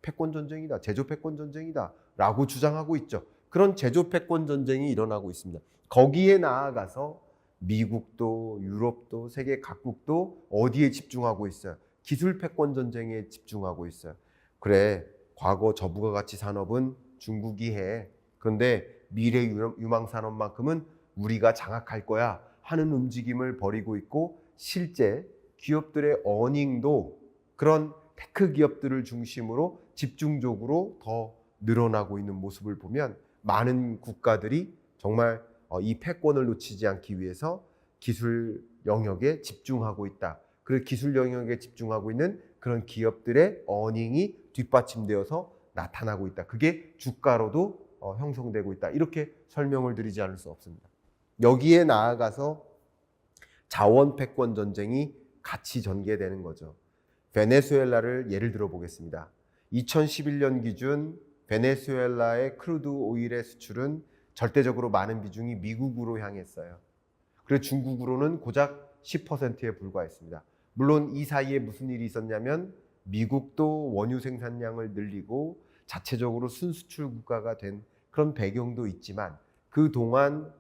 패권 전쟁이다. 제조 패권 전쟁이다. 라고 주장하고 있죠. 그런 제조 패권 전쟁이 일어나고 있습니다. 거기에 나아가서 미국도 유럽도 세계 각국도 어디에 집중하고 있어요? 기술 패권 전쟁에 집중하고 있어요. 그래, 과거 저부가 가치 산업은 중국이 해. 그런데 미래 유망 산업만큼은 우리가 장악할 거야 하는 움직임을 벌이고 있고 실제 기업들의 어닝도 그런 테크 기업들을 중심으로 집중적으로 더 늘어나고 있는 모습을 보면 많은 국가들이 정말 이 패권을 놓치지 않기 위해서 기술 영역에 집중하고 있다. 그 기술 영역에 집중하고 있는 그런 기업들의 어닝이 뒷받침되어서 나타나고 있다. 그게 주가로도 형성되고 있다. 이렇게 설명을 드리지 않을 수 없습니다. 여기에 나아가서 자원 패권 전쟁이 같이 전개되는 거죠. 베네수엘라를 예를 들어 보겠습니다. 2011년 기준 베네수엘라의 크루드 오일의 수출은 절대적으로 많은 비중이 미국으로 향했어요. 그리고 중국으로는 고작 10%에 불과했습니다. 물론 이 사이에 무슨 일이 있었냐면 미국도 원유 생산량을 늘리고 자체적으로 순수출 국가가 된 그런 배경도 있지만 그동안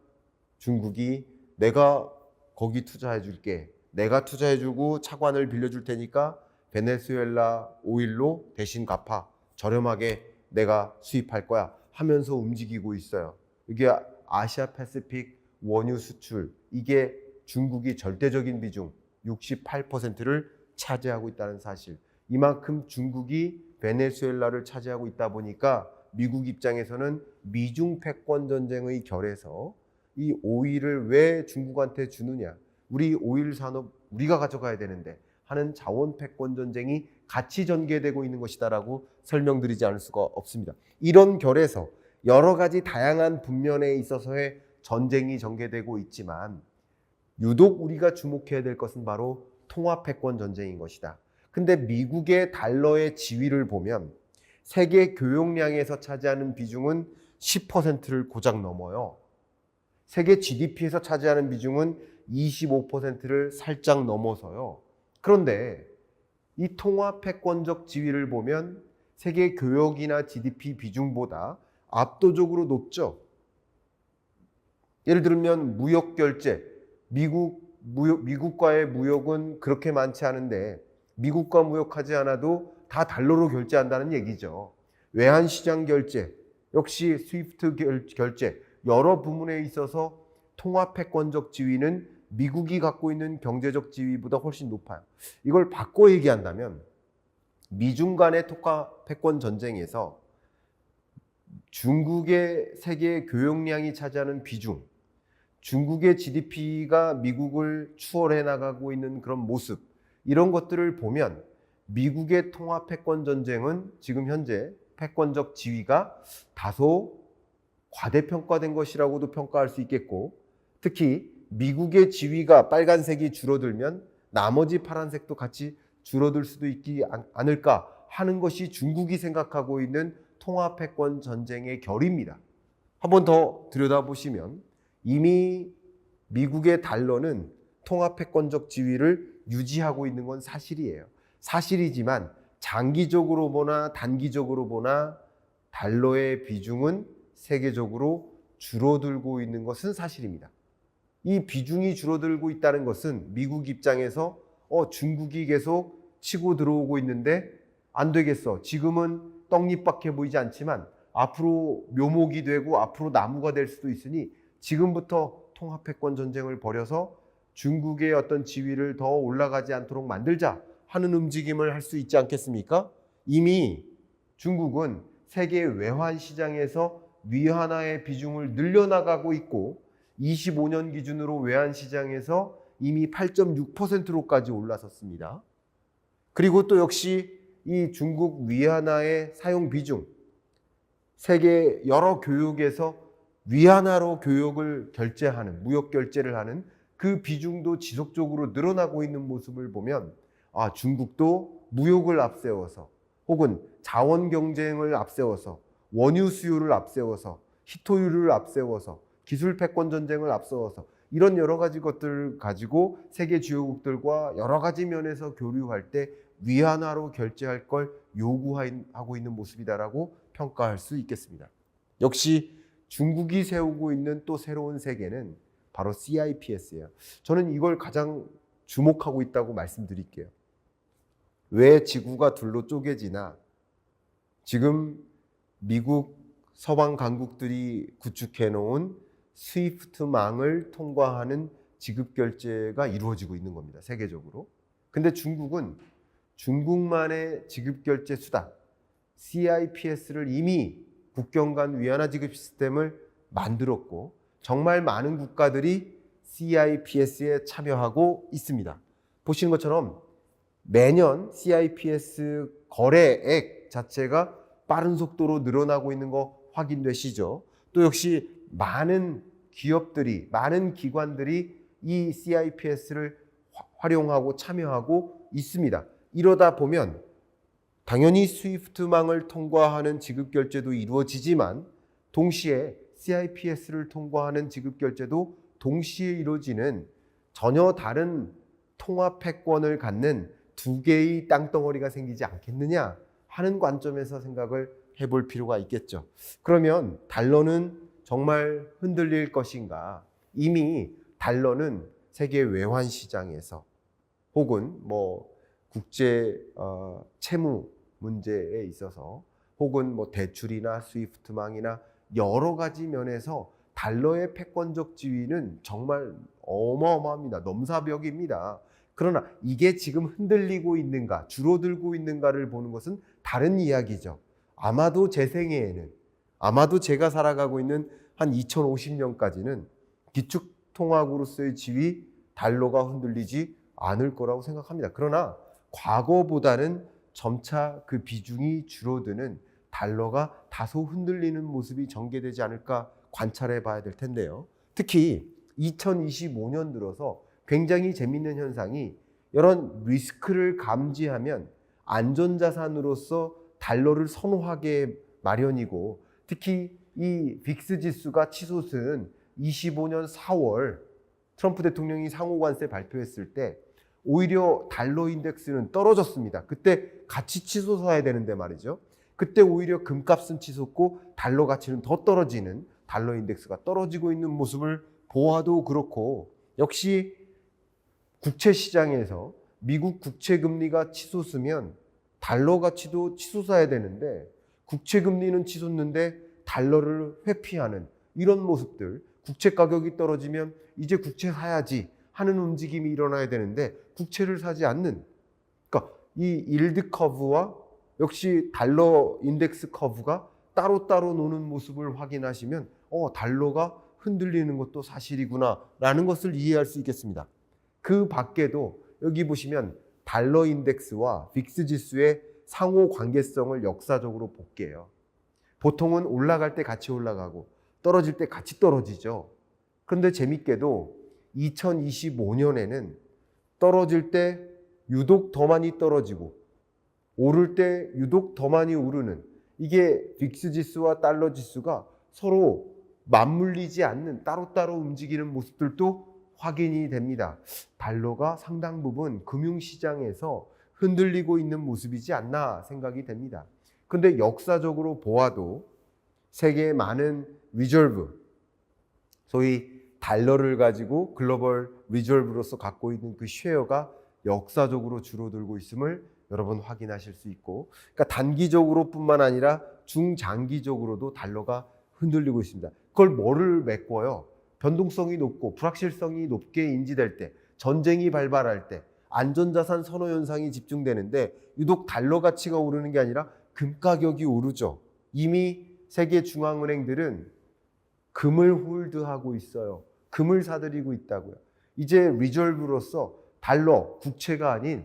중국이 내가 거기 투자해 줄게. 내가 투자해 주고 차관을 빌려줄 테니까 베네수엘라 오일로 대신 갚아. 저렴하게 내가 수입할 거야 하면서 움직이고 있어요. 이게 아시아 패시픽 원유 수출, 이게 중국이 절대적인 비중 68%를 차지하고 있다는 사실. 이만큼 중국이 베네수엘라를 차지하고 있다 보니까 미국 입장에서는 미중 패권 전쟁의 결에서 이 오일을 왜 중국한테 주느냐, 우리 오일 산업 우리가 가져가야 되는데 하는 자원 패권 전쟁이 같이 전개되고 있는 것이다라고 설명드리지 않을 수가 없습니다. 이런 결에서 여러 가지 다양한 분면에 있어서의 전쟁이 전개되고 있지만 유독 우리가 주목해야 될 것은 바로 통화 패권 전쟁인 것이다. 근데 미국의 달러의 지위를 보면 세계 교역량에서 차지하는 비중은 10%를 고작 넘어요. 세계 GDP에서 차지하는 비중은 25%를 살짝 넘어서요. 그런데 이 통화 패권적 지위를 보면 세계 교역이나 GDP 비중보다 압도적으로 높죠. 예를 들면 무역 결제, 미국과의 무역은 그렇게 많지 않은데 미국과 무역하지 않아도 다 달러로 결제한다는 얘기죠. 외환시장 결제, 역시 스위프트 결제, 여러 부문에 있어서 통화 패권적 지위는 미국이 갖고 있는 경제적 지위보다 훨씬 높아요. 이걸 바꿔 얘기한다면 미중 간의 통화 패권 전쟁에서 중국의 세계 교역량이 차지하는 비중, 중국의 GDP가 미국을 추월해 나가고 있는 그런 모습, 이런 것들을 보면 미국의 통화 패권 전쟁은 지금 현재 패권적 지위가 다소 과대평가된 것이라고도 평가할 수 있겠고, 특히 미국의 지위가 빨간색이 줄어들면 나머지 파란색도 같이 줄어들 수도 있지 않을까 하는 것이 중국이 생각하고 있는 통화 패권 전쟁의 결입니다. 한번 더 들여다보시면 이미 미국의 달러는 통화 패권적 지위를 유지하고 있는 건 사실이에요. 사실이지만 장기적으로 보나 단기적으로 보나 달러의 비중은 세계적으로 줄어들고 있는 것은 사실입니다. 이 비중이 줄어들고 있다는 것은 미국 입장에서 중국이 계속 치고 들어오고 있는데 안 되겠어. 지금은 떡잎밖에 보이지 않지만 앞으로 묘목이 되고 앞으로 나무가 될 수도 있으니 지금부터 통화 패권 전쟁을 벌여서 중국의 어떤 지위를 더 올라가지 않도록 만들자 하는 움직임을 할 수 있지 않겠습니까? 이미 중국은 세계 외환 시장에서 위안화의 비중을 늘려나가고 있고 25년 기준으로 외환시장에서 이미 8.6%로까지 올라섰습니다. 그리고 또 역시 이 중국 위안화의 사용 비중, 세계 여러 교육에서 위안화로 교육을 결제하는, 무역 결제를 하는 그 비중도 지속적으로 늘어나고 있는 모습을 보면 중국도 무역을 앞세워서 혹은 자원 경쟁을 앞세워서 원유 수요를 앞세워서 희토유를 앞세워서 기술 패권 전쟁을 앞세워서 이런 여러 가지 것들을 가지고 세계 주요국들과 여러 가지 면에서 교류할 때 위안화로 결제할 걸 요구하고 있는 모습이다라고 평가할 수 있겠습니다. 역시 중국이 세우고 있는 또 새로운 세계는 바로 CIPS예요. 저는 이걸 가장 주목하고 있다고 말씀드릴게요. 왜 지구가 둘로 쪼개지나 지금 미국 서방 강국들이 구축해 놓은 스위프트망을 통과하는 지급 결제가 이루어지고 있는 겁니다. 세계적으로. 근데 중국은 중국만의 지급 결제 수단 CIPS를 이미 국경 간 위안화 지급 시스템을 만들었고 정말 많은 국가들이 CIPS에 참여하고 있습니다. 보시는 것처럼 매년 CIPS 거래액 자체가 빠른 속도로 늘어나고 있는 거 확인되시죠? 또 역시 많은 기업들이, 많은 기관들이 이 CIPS를 활용하고 참여하고 있습니다. 이러다 보면 당연히 스위프트망을 통과하는 지급 결제도 이루어지지만 동시에 CIPS를 통과하는 지급 결제도 동시에 이루어지는 전혀 다른 통화 패권을 갖는 두 개의 땅덩어리가 생기지 않겠느냐 하는 관점에서 생각을 해볼 필요가 있겠죠. 그러면 달러는 정말 흔들릴 것인가? 이미 달러는 세계 외환 시장에서 혹은 국제 채무 문제에 있어서 혹은 대출이나 스위프트망이나 여러 가지 면에서 달러의 패권적 지위는 정말 어마어마합니다. 넘사벽입니다. 그러나 이게 지금 흔들리고 있는가, 줄어들고 있는가를 보는 것은 다른 이야기죠. 아마도 제 생애에는, 아마도 제가 살아가고 있는 한 2050년까지는 기축통화국으로서의 지위, 달러가 흔들리지 않을 거라고 생각합니다. 그러나 과거보다는 점차 그 비중이 줄어드는 달러가 다소 흔들리는 모습이 전개되지 않을까 관찰해 봐야 될 텐데요. 특히 2025년 들어서 굉장히 재미있는 현상이 이런 리스크를 감지하면 안전자산으로서 달러를 선호하게 마련이고 특히 이 빅스 지수가 치솟은 25년 4월 트럼프 대통령이 상호관세 발표했을 때 오히려 달러 인덱스는 떨어졌습니다. 그때 같이 치솟아야 되는데 말이죠. 그때 오히려 금값은 치솟고 달러 가치는 더 떨어지는 달러 인덱스가 떨어지고 있는 모습을 보아도 그렇고 역시 국채 시장에서 미국 국채 금리가 치솟으면 달러 가치도 치솟아야 되는데 국채 금리는 치솟는데 달러를 회피하는 이런 모습들, 국채 가격이 떨어지면 이제 국채 사야지 하는 움직임이 일어나야 되는데 국채를 사지 않는, 그러니까 이 일드 커브와 역시 달러 인덱스 커브가 따로따로 노는 모습을 확인하시면 달러가 흔들리는 것도 사실이구나 라는 것을 이해할 수 있겠습니다. 그 밖에도 여기 보시면 달러 인덱스와 빅스 지수의 상호 관계성을 역사적으로 볼게요. 보통은 올라갈 때 같이 올라가고 떨어질 때 같이 떨어지죠. 그런데 재밌게도 2025년에는 떨어질 때 유독 더 많이 떨어지고 오를 때 유독 더 많이 오르는, 이게 빅스 지수와 달러 지수가 서로 맞물리지 않는 따로따로 움직이는 모습들도 확인이 됩니다. 달러가 상당 부분 금융시장에서 흔들리고 있는 모습이지 않나 생각이 됩니다. 그런데 역사적으로 보아도 세계의 많은 리저브, 소위 달러를 가지고 글로벌 리저브로서 갖고 있는 그 쉐어가 역사적으로 줄어들고 있음을 여러분 확인하실 수 있고, 그러니까 단기적으로 뿐만 아니라 중장기적으로도 달러가 흔들리고 있습니다. 그걸 뭐를 메꿔요? 변동성이 높고 불확실성이 높게 인지될 때, 전쟁이 발발할 때 안전자산 선호 현상이 집중되는데 유독 달러 가치가 오르는 게 아니라 금 가격이 오르죠. 이미 세계 중앙은행들은 금을 홀드하고 있어요. 금을 사들이고 있다고요. 이제 리저브로서 달러, 국채가 아닌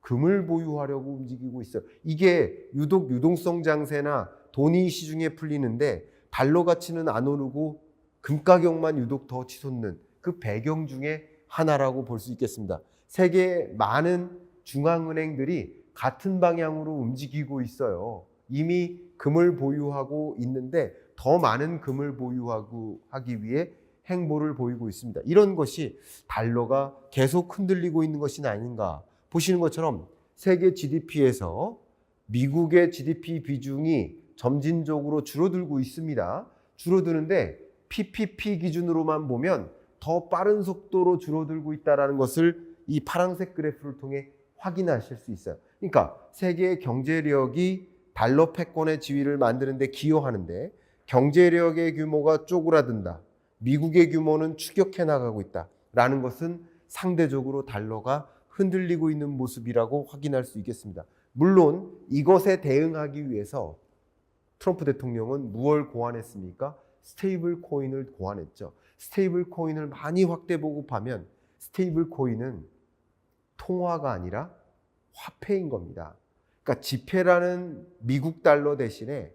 금을 보유하려고 움직이고 있어요. 이게 유독 유동성 장세나 돈이 시중에 풀리는데 달러 가치는 안 오르고 금 가격만 유독 더 치솟는 그 배경 중에 하나라고 볼 수 있겠습니다. 세계 많은 중앙은행들이 같은 방향으로 움직이고 있어요. 이미 금을 보유하고 있는데 더 많은 금을 보유하고 하기 위해 행보를 보이고 있습니다. 이런 것이 달러가 계속 흔들리고 있는 것이 아닌가. 보시는 것처럼 세계 GDP에서 미국의 GDP 비중이 점진적으로 줄어들고 있습니다. 줄어드는데 PPP 기준으로만 보면 더 빠른 속도로 줄어들고 있다는 것을 이 파란색 그래프를 통해 확인하실 수 있어요. 그러니까 세계의 경제력이 달러 패권의 지위를 만드는 데 기여하는데 경제력의 규모가 쪼그라든다. 미국의 규모는 추격해 나가고 있다라는 것은 상대적으로 달러가 흔들리고 있는 모습이라고 확인할 수 있겠습니다. 물론 이것에 대응하기 위해서 트럼프 대통령은 무엇을 고안했습니까? 스테이블 코인을 고안했죠. 스테이블 코인을 많이 확대 보급하면 스테이블 코인은 통화가 아니라 화폐인 겁니다. 그러니까 지폐라는 미국 달러 대신에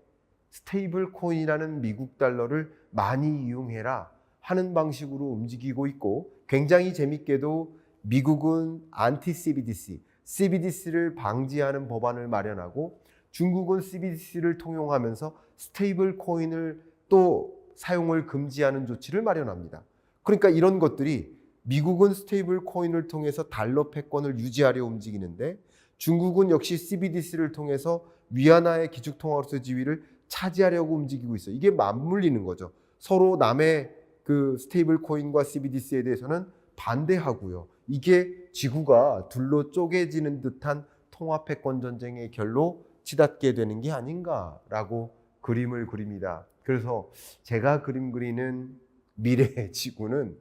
스테이블 코인이라는 미국 달러를 많이 이용해라 하는 방식으로 움직이고 있고, 굉장히 재밌게도 미국은 안티 CBDC, CBDC를 방지하는 법안을 마련하고 중국은 CBDC를 통용하면서 스테이블 코인을 또 사용을 금지하는 조치를 마련합니다. 그러니까 이런 것들이 미국은 스테이블 코인을 통해서 달러 패권을 유지하려 움직이는데 중국은 역시 CBDC를 통해서 위안화의 기축통화로서의 지위를 차지하려고 움직이고 있어요. 이게 맞물리는 거죠. 서로 남의 그 스테이블 코인과 CBDC에 대해서는 반대하고요. 이게 지구가 둘로 쪼개지는 듯한 통화 패권 전쟁의 결로 치닫게 되는 게 아닌가라고 그림을 그립니다. 그래서 제가 그림 그리는 미래의 지구는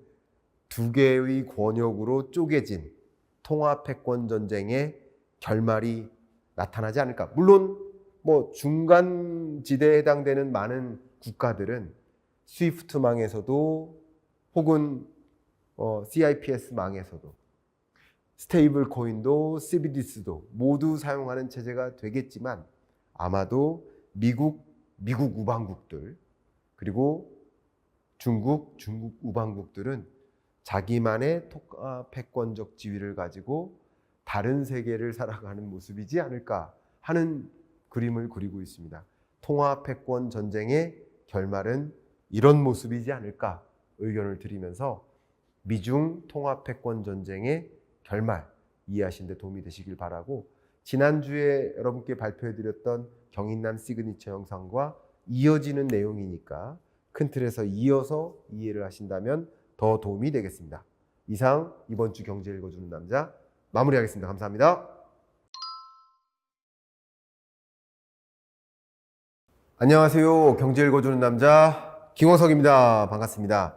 두 개의 권역으로 쪼개진 통화 패권 전쟁의 결말이 나타나지 않을까. 물론 뭐 중간 지대에 해당되는 많은 국가들은 스위프트망에서도 혹은 CIPS망에서도 스테이블 코인도 CBDC도 모두 사용하는 체제가 되겠지만 아마도 미국 우방국들 그리고 중국 우방국들은 자기만의 통화 패권적 지위를 가지고 다른 세계를 살아가는 모습이지 않을까 하는 그림을 그리고 있습니다. 통화 패권 전쟁의 결말은 이런 모습이지 않을까 의견을 드리면서 미중 통화 패권 전쟁의 결말 이해하시는 데 도움이 되시길 바라고, 지난주에 여러분께 발표해드렸던 경인남 시그니처 영상과 이어지는 내용이니까 큰 틀에서 이어서 이해를 하신다면 더 도움이 되겠습니다. 이상 이번 주 경제 읽어주는 남자 마무리하겠습니다. 감사합니다. 안녕하세요. 경제 읽어주는 남자 김원석입니다. 반갑습니다.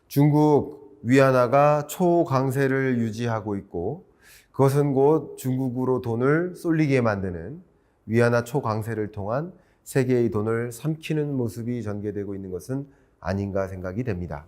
중국 위안화가 초강세를 유지하고 있고 그것은 곧 중국으로 돈을 쏠리게 만드는 위안화 초강세를 통한 세계의 돈을 삼키는 모습이 전개되고 있는 것은 아닌가 생각이 됩니다.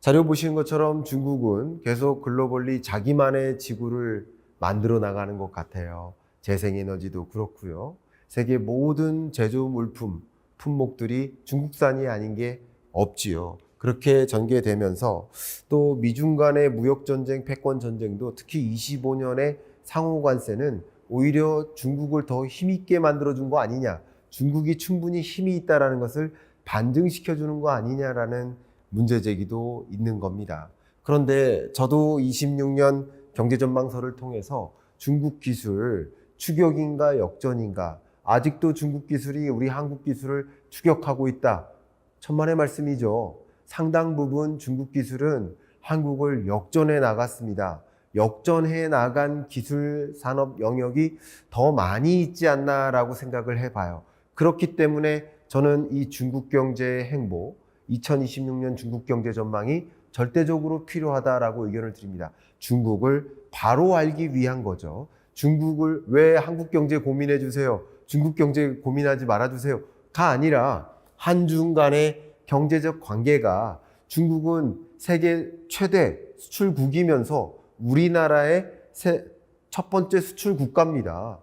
자료 보시는 것처럼 중국은 계속 글로벌리 자기만의 지구를 만들어 나가는 것 같아요. 재생에너지도 그렇고요. 세계 모든 제조 물품, 품목들이 중국산이 아닌 게 없지요. 그렇게 전개되면서 또 미중 간의 무역전쟁, 패권전쟁도 특히 25년의 상호관세는 오히려 중국을 더 힘있게 만들어준 거 아니냐, 중국이 충분히 힘이 있다는 것을 반증시켜주는 거 아니냐라는 문제제기도 있는 겁니다. 그런데 저도 26년 경제전망서를 통해서 중국 기술 추격인가 역전인가, 아직도 중국 기술이 우리 한국 기술을 추격하고 있다. 천만의 말씀이죠. 상당 부분 중국 기술은 한국을 역전해 나갔습니다. 역전해 나간 기술 산업 영역이 더 많이 있지 않나라고 생각을 해봐요. 그렇기 때문에 저는 이 중국 경제의 행보, 2026년 중국 경제 전망이 절대적으로 필요하다라고 의견을 드립니다. 중국을 바로 알기 위한 거죠. 중국을 왜 한국 경제 고민해 주세요? 중국 경제 고민하지 말아 주세요. 아니라 한중 간의 경제적 관계가 중국은 세계 최대 수출국이면서 우리나라의 첫 번째 수출 국가입니다.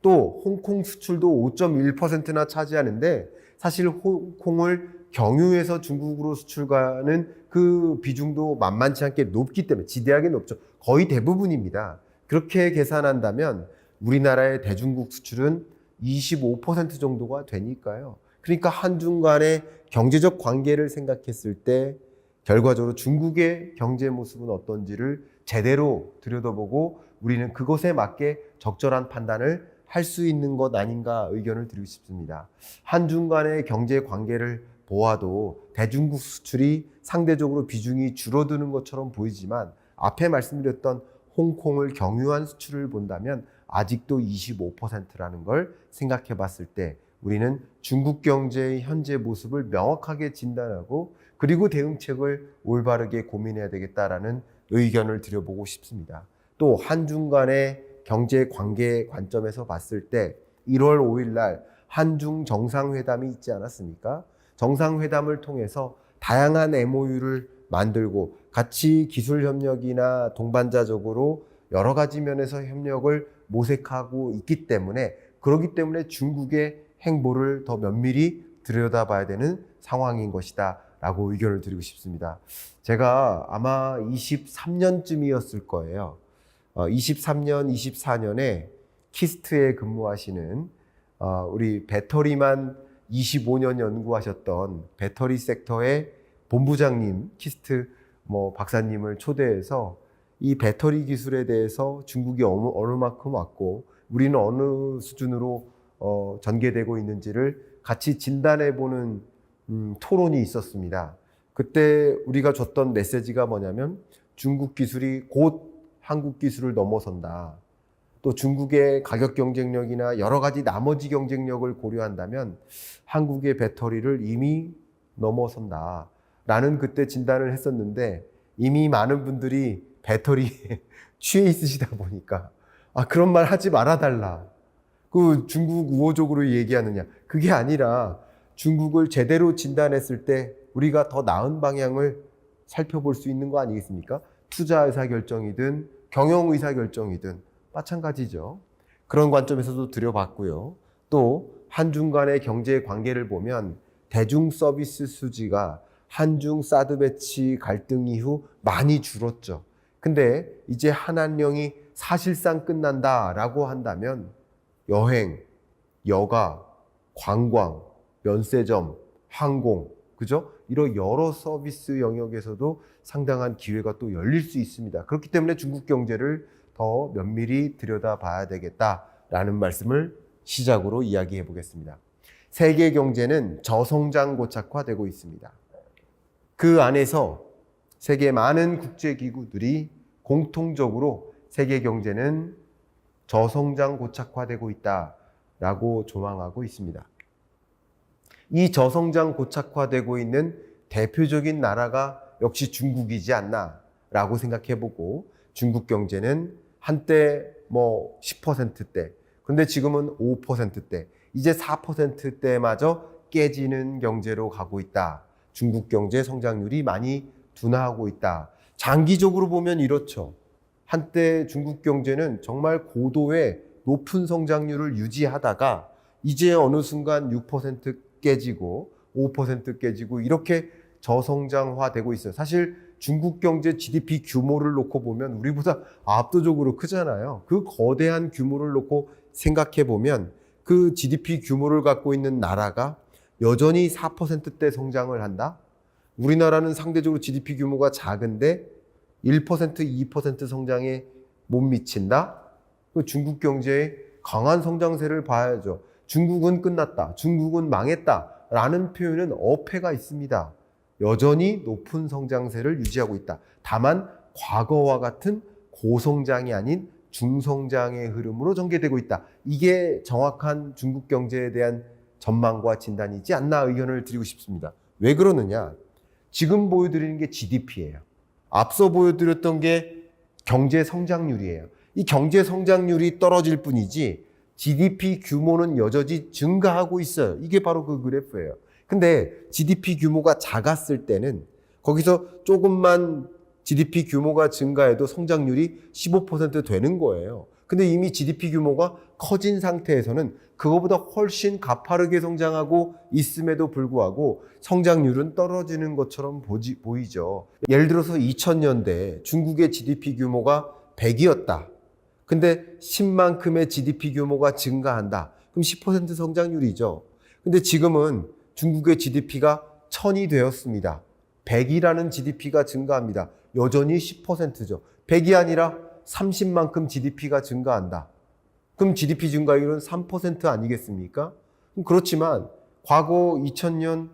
또 홍콩 수출도 5.1%나 차지하는데 사실 홍콩을 경유해서 중국으로 수출가는 그 비중도 만만치 않게 높기 때문에 지대하게 높죠. 거의 대부분입니다. 그렇게 계산한다면 우리나라의 대중국 수출은 25% 정도가 되니까요. 그러니까 한중 간의 경제적 관계를 생각했을 때 결과적으로 중국의 경제 모습은 어떤지를 제대로 들여다보고 우리는 그것에 맞게 적절한 판단을 할 수 있는 것 아닌가 의견을 드리고 싶습니다. 한중 간의 경제 관계를 보아도 대중국 수출이 상대적으로 비중이 줄어드는 것처럼 보이지만 앞에 말씀드렸던 홍콩을 경유한 수출을 본다면 아직도 25%라는 걸 생각해 봤을 때 우리는 중국 경제의 현재 모습을 명확하게 진단하고 그리고 대응책을 올바르게 고민해야 되겠다라는 의견을 드려보고 싶습니다. 또 한중 간의 경제 관계 관점에서 봤을 때 1월 5일 날 한중 정상회담이 있지 않았습니까? 정상회담을 통해서 다양한 MOU를 만들고 같이 기술 협력이나 동반자적으로 여러 가지 면에서 협력을 모색하고 있기 때문에 그렇기 때문에 중국의 행보를 더 면밀히 들여다봐야 되는 상황인 것이다 라고 의견을 드리고 싶습니다. 제가 아마 23년쯤이었을 거예요. 23년, 24년에 키스트에 근무하시는 우리 배터리만 25년 연구하셨던 배터리 섹터의 본부장님, 키스트 박사님을 초대해서 이 배터리 기술에 대해서 중국이 어느 만큼 왔고 우리는 어느 수준으로 전개되고 있는지를 같이 진단해보는 토론이 있었습니다. 그때 우리가 줬던 메시지가 뭐냐면 중국 기술이 곧 한국 기술을 넘어선다. 또 중국의 가격 경쟁력이나 여러 가지 나머지 경쟁력을 고려한다면 한국의 배터리를 이미 넘어선다. 라는 그때 진단을 했었는데 이미 많은 분들이 배터리에 취해 있으시다 보니까 그런 말 하지 말아달라. 그 중국 우호적으로 얘기하느냐. 그게 아니라 중국을 제대로 진단했을 때 우리가 더 나은 방향을 살펴볼 수 있는 거 아니겠습니까? 투자 의사결정이든 경영 의사결정이든 마찬가지죠. 그런 관점에서도 들여봤고요. 또 한중 간의 경제 관계를 보면 대중 서비스 수지가 한중 사드 배치 갈등 이후 많이 줄었죠. 근데 이제 한한령이 사실상 끝난다라고 한다면 여행, 여가, 관광, 면세점, 항공, 그죠? 이런 여러 서비스 영역에서도 상당한 기회가 또 열릴 수 있습니다. 그렇기 때문에 중국 경제를 더 면밀히 들여다봐야 되겠다라는 말씀을 시작으로 이야기해 보겠습니다. 세계 경제는 저성장 고착화되고 있습니다. 그 안에서 세계 많은 국제기구들이 공통적으로 세계 경제는 저성장 고착화되고 있다라고 조망하고 있습니다. 이 저성장 고착화되고 있는 대표적인 나라가 역시 중국이지 않나라고 생각해보고 중국 경제는 한때 10%대, 근데 지금은 5%대, 이제 4%대마저 깨지는 경제로 가고 있다. 중국 경제 성장률이 많이 둔화하고 있다. 장기적으로 보면 이렇죠. 한때 중국 경제는 정말 고도의 높은 성장률을 유지하다가 이제 어느 순간 6% 깨지고 5% 깨지고 이렇게 저성장화되고 있어요. 사실 중국 경제 GDP 규모를 놓고 보면 우리보다 압도적으로 크잖아요. 그 거대한 규모를 놓고 생각해 보면 그 GDP 규모를 갖고 있는 나라가 여전히 4%대 성장을 한다? 우리나라는 상대적으로 GDP 규모가 작은데 1%, 2% 성장에 못 미친다? 그 중국 경제의 강한 성장세를 봐야죠. 중국은 끝났다. 중국은 망했다. 라는 표현은 어폐가 있습니다. 여전히 높은 성장세를 유지하고 있다. 다만 과거와 같은 고성장이 아닌 중성장의 흐름으로 전개되고 있다. 이게 정확한 중국 경제에 대한 전망과 진단이지 않나 의견을 드리고 싶습니다. 왜 그러느냐? 지금 보여드리는 게 GDP예요. 앞서 보여드렸던 게 경제 성장률이에요. 이 경제 성장률이 떨어질 뿐이지 GDP 규모는 여전히 증가하고 있어요. 이게 바로 그 그래프예요. 근데 GDP 규모가 작았을 때는 거기서 조금만 GDP 규모가 증가해도 성장률이 15% 되는 거예요. 근데 이미 GDP 규모가 커진 상태에서는 그거보다 훨씬 가파르게 성장하고 있음에도 불구하고 성장률은 떨어지는 것처럼 보이죠. 예를 들어서 2000년대 중국의 GDP 규모가 100이었다. 근데 10만큼의 GDP 규모가 증가한다. 그럼 10% 성장률이죠. 근데 지금은 중국의 GDP가 1000이 되었습니다. 100이라는 GDP가 증가합니다. 여전히 10%죠. 100이 아니라 30만큼 GDP가 증가한다. 그럼 GDP 증가율은 3% 아니겠습니까? 그렇지만 과거 2000년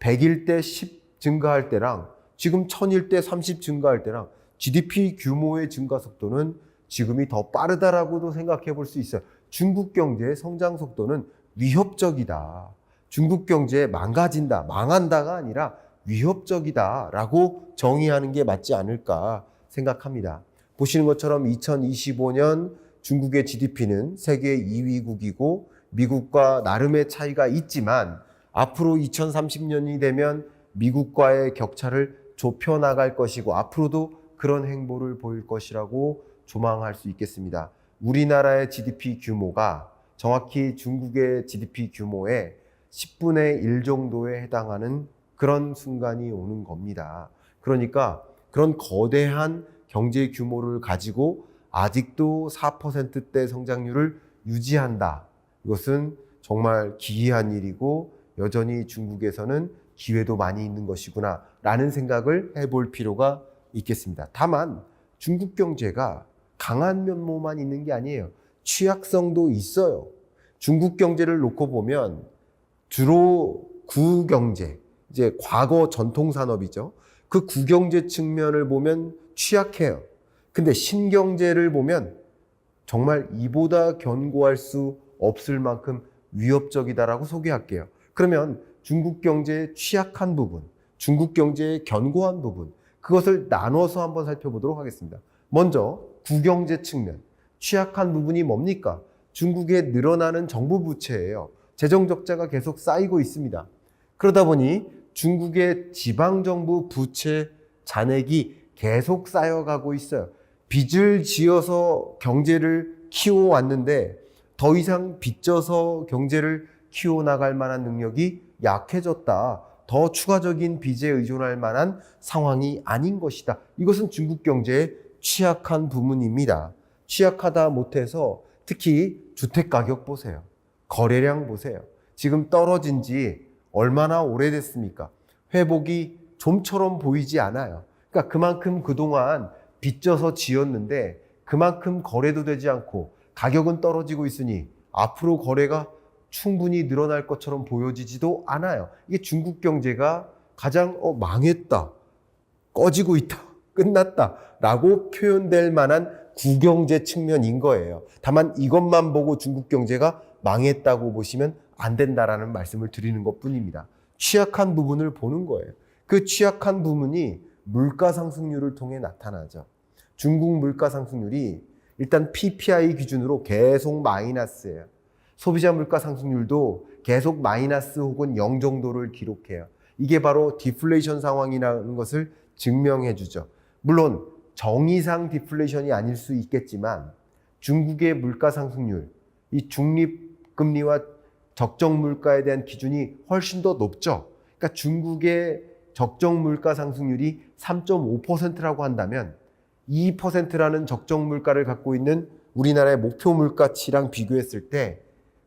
100일 때 10 증가할 때랑 지금 1000일 때 30 증가할 때랑 GDP 규모의 증가 속도는 지금이 더 빠르다라고도 생각해 볼 수 있어요. 중국 경제의 성장 속도는 위협적이다. 중국 경제 망가진다, 망한다가 아니라 위협적이다라고 정의하는 게 맞지 않을까 생각합니다. 보시는 것처럼 2025년 중국의 GDP는 세계 2위국이고 미국과 나름의 차이가 있지만 앞으로 2030년이 되면 미국과의 격차를 좁혀나갈 것이고 앞으로도 그런 행보를 보일 것이라고 조망할 수 있겠습니다. 우리나라의 GDP 규모가 정확히 중국의 GDP 규모의 10분의 1 정도에 해당하는 그런 순간이 오는 겁니다. 그러니까 그런 거대한 경제 규모를 가지고 아직도 4%대 성장률을 유지한다. 이것은 정말 기이한 일이고 여전히 중국에서는 기회도 많이 있는 것이구나 라는 생각을 해볼 필요가 있겠습니다. 다만 중국 경제가 강한 면모만 있는 게 아니에요. 취약성도 있어요. 중국 경제를 놓고 보면 주로 구경제, 이제 과거 전통 산업이죠. 그 구경제 측면을 보면 취약해요. 근데 신경제를 보면 정말 이보다 견고할 수 없을 만큼 위협적이다라고 소개할게요. 그러면 중국 경제의 취약한 부분, 중국 경제의 견고한 부분, 그것을 나눠서 한번 살펴보도록 하겠습니다. 먼저 구경제 측면, 취약한 부분이 뭡니까? 중국의 늘어나는 정부 부채예요. 재정 적자가 계속 쌓이고 있습니다. 그러다 보니 중국의 지방정부 부채 잔액이 계속 쌓여가고 있어요. 빚을 지어서 경제를 키워왔는데 더 이상 빚져서 경제를 키워나갈 만한 능력이 약해졌다. 더 추가적인 빚에 의존할 만한 상황이 아닌 것이다. 이것은 중국 경제의 취약한 부분입니다. 취약하다 못해서 특히 주택가격 보세요. 거래량 보세요. 지금 떨어진 지 얼마나 오래됐습니까? 회복이 좀처럼 보이지 않아요. 그러니까 그만큼 그동안 빚져서 지었는데 그만큼 거래도 되지 않고 가격은 떨어지고 있으니 앞으로 거래가 충분히 늘어날 것처럼 보여지지도 않아요. 이게 중국 경제가 가장 망했다, 꺼지고 있다, 끝났다 라고 표현될 만한 구경제 측면인 거예요. 다만 이것만 보고 중국 경제가 망했다고 보시면 안 된다라는 말씀을 드리는 것뿐입니다. 취약한 부분을 보는 거예요. 그 취약한 부분이 물가 상승률을 통해 나타나죠. 중국 물가 상승률이 일단 PPI 기준으로 계속 마이너스예요. 소비자 물가 상승률도 계속 마이너스 혹은 0 정도를 기록해요. 이게 바로 디플레이션 상황이라는 것을 증명해 주죠. 물론 정의상 디플레이션이 아닐 수 있겠지만 중국의 물가 상승률, 이 중립금리와 적정 물가에 대한 기준이 훨씬 더 높죠. 그러니까 중국의 적정 물가 상승률이 3.5%라고 한다면 2%라는 적정 물가를 갖고 있는 우리나라의 목표 물가치랑 비교했을 때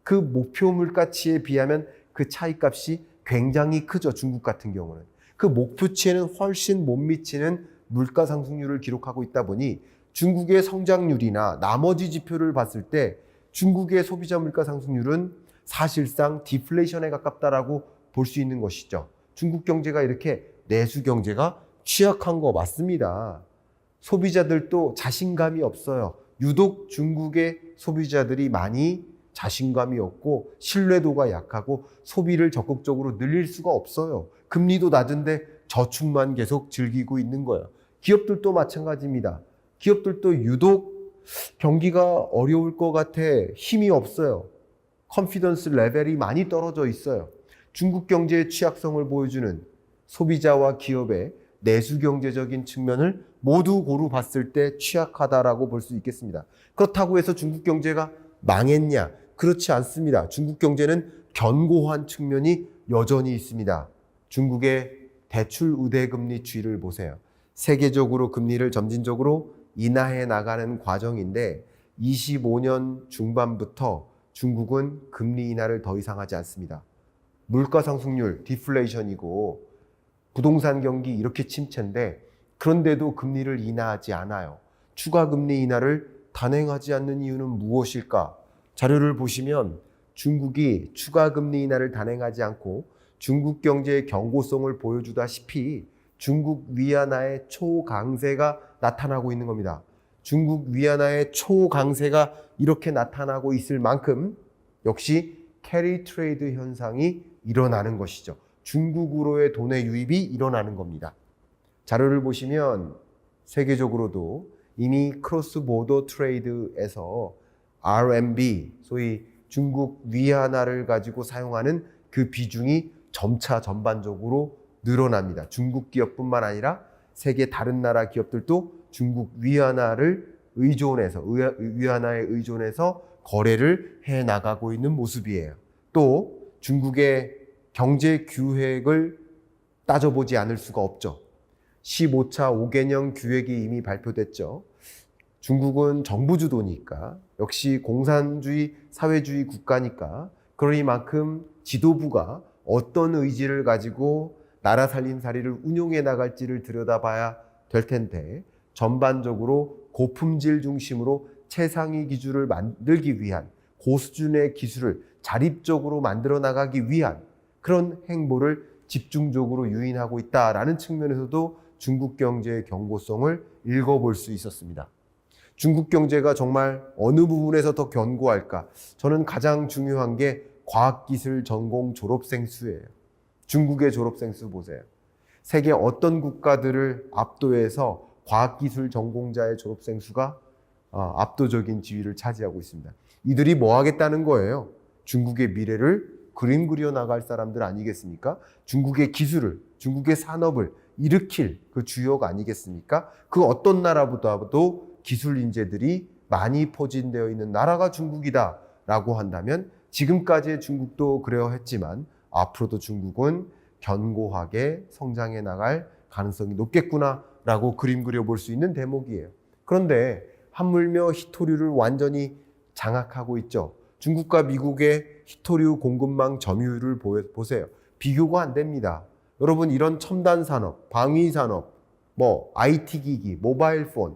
그 목표 물가치에 비하면 그 차이값이 굉장히 크죠. 중국 같은 경우는. 그 목표치에는 훨씬 못 미치는 물가 상승률을 기록하고 있다 보니 중국의 성장률이나 나머지 지표를 봤을 때 중국의 소비자 물가 상승률은 사실상 디플레이션에 가깝다라고 볼 수 있는 것이죠. 중국 경제가 이렇게 내수 경제가 취약한 거 맞습니다. 소비자들도 자신감이 없어요. 유독 중국의 소비자들이 많이 자신감이 없고 신뢰도가 약하고 소비를 적극적으로 늘릴 수가 없어요. 금리도 낮은데 저축만 계속 즐기고 있는 거예요. 기업들도 마찬가지입니다. 기업들도 유독 경기가 어려울 것 같아. 힘이 없어요. 컨피던스 레벨이 많이 떨어져 있어요. 중국 경제의 취약성을 보여주는 소비자와 기업의 내수 경제적인 측면을 모두 고루 봤을 때 취약하다라고 볼 수 있겠습니다. 그렇다고 해서 중국 경제가 망했냐? 그렇지 않습니다. 중국 경제는 견고한 측면이 여전히 있습니다. 중국의 대출 우대금리추이를 보세요. 세계적으로 금리를 점진적으로 인하해 나가는 과정인데 25년 중반부터 중국은 금리 인하를 더 이상 하지 않습니다. 물가 상승률, 디플레이션이고 부동산 경기 이렇게 침체인데 그런데도 금리를 인하하지 않아요. 추가 금리 인하를 단행하지 않는 이유는 무엇일까? 자료를 보시면 중국이 추가 금리 인하를 단행하지 않고 중국 경제의 견고성을 보여주다시피 중국 위안화의 초강세가 나타나고 있는 겁니다. 중국 위안화의 초강세가 이렇게 나타나고 있을 만큼 역시 캐리 트레이드 현상이 일어나는 것이죠. 중국으로의 돈의 유입이 일어나는 겁니다. 자료를 보시면 세계적으로도 이미 크로스 보더 트레이드에서 RMB, 소위 중국 위안화를 가지고 사용하는 그 비중이 점차 전반적으로 늘어납니다. 중국 기업뿐만 아니라 세계 다른 나라 기업들도 중국 위안화를 의존해서 위안화에 의존해서 거래를 해 나가고 있는 모습이에요. 또 중국의 경제 규획을 따져보지 않을 수가 없죠. 15차 5개년 규획이 이미 발표됐죠. 중국은 정부 주도니까 역시 공산주의 사회주의 국가니까 그러니만큼 지도부가 어떤 의지를 가지고 나라 살림살이를 운용해 나갈지를 들여다봐야 될 텐데 전반적으로 고품질 중심으로 최상위 기술을 만들기 위한 고수준의 기술을 자립적으로 만들어 나가기 위한 그런 행보를 집중적으로 유인하고 있다라는 측면에서도 중국 경제의 견고성을 읽어볼 수 있었습니다. 중국 경제가 정말 어느 부분에서 더 견고할까? 저는 가장 중요한 게 과학기술 전공 졸업생 수예요. 중국의 졸업생 수 보세요. 세계 어떤 국가들을 압도해서 과학기술 전공자의 졸업생 수가 압도적인 지위를 차지하고 있습니다. 이들이 뭐 하겠다는 거예요? 중국의 미래를 그림 그려 나갈 사람들 아니겠습니까? 중국의 기술을, 중국의 산업을 일으킬 그 주역 아니겠습니까? 그 어떤 나라보다도 기술 인재들이 많이 포진되어 있는 나라가 중국이다라고 한다면 지금까지의 중국도 그래야 했지만 앞으로도 중국은 견고하게 성장해 나갈 가능성이 높겠구나라고 그림 그려볼 수 있는 대목이에요. 그런데 하물며 희토류를 완전히 장악하고 있죠. 중국과 미국의 희토류 공급망 점유율을 보세요. 비교가 안 됩니다. 여러분 이런 첨단 산업, 방위 산업, IT 기기, 모바일 폰,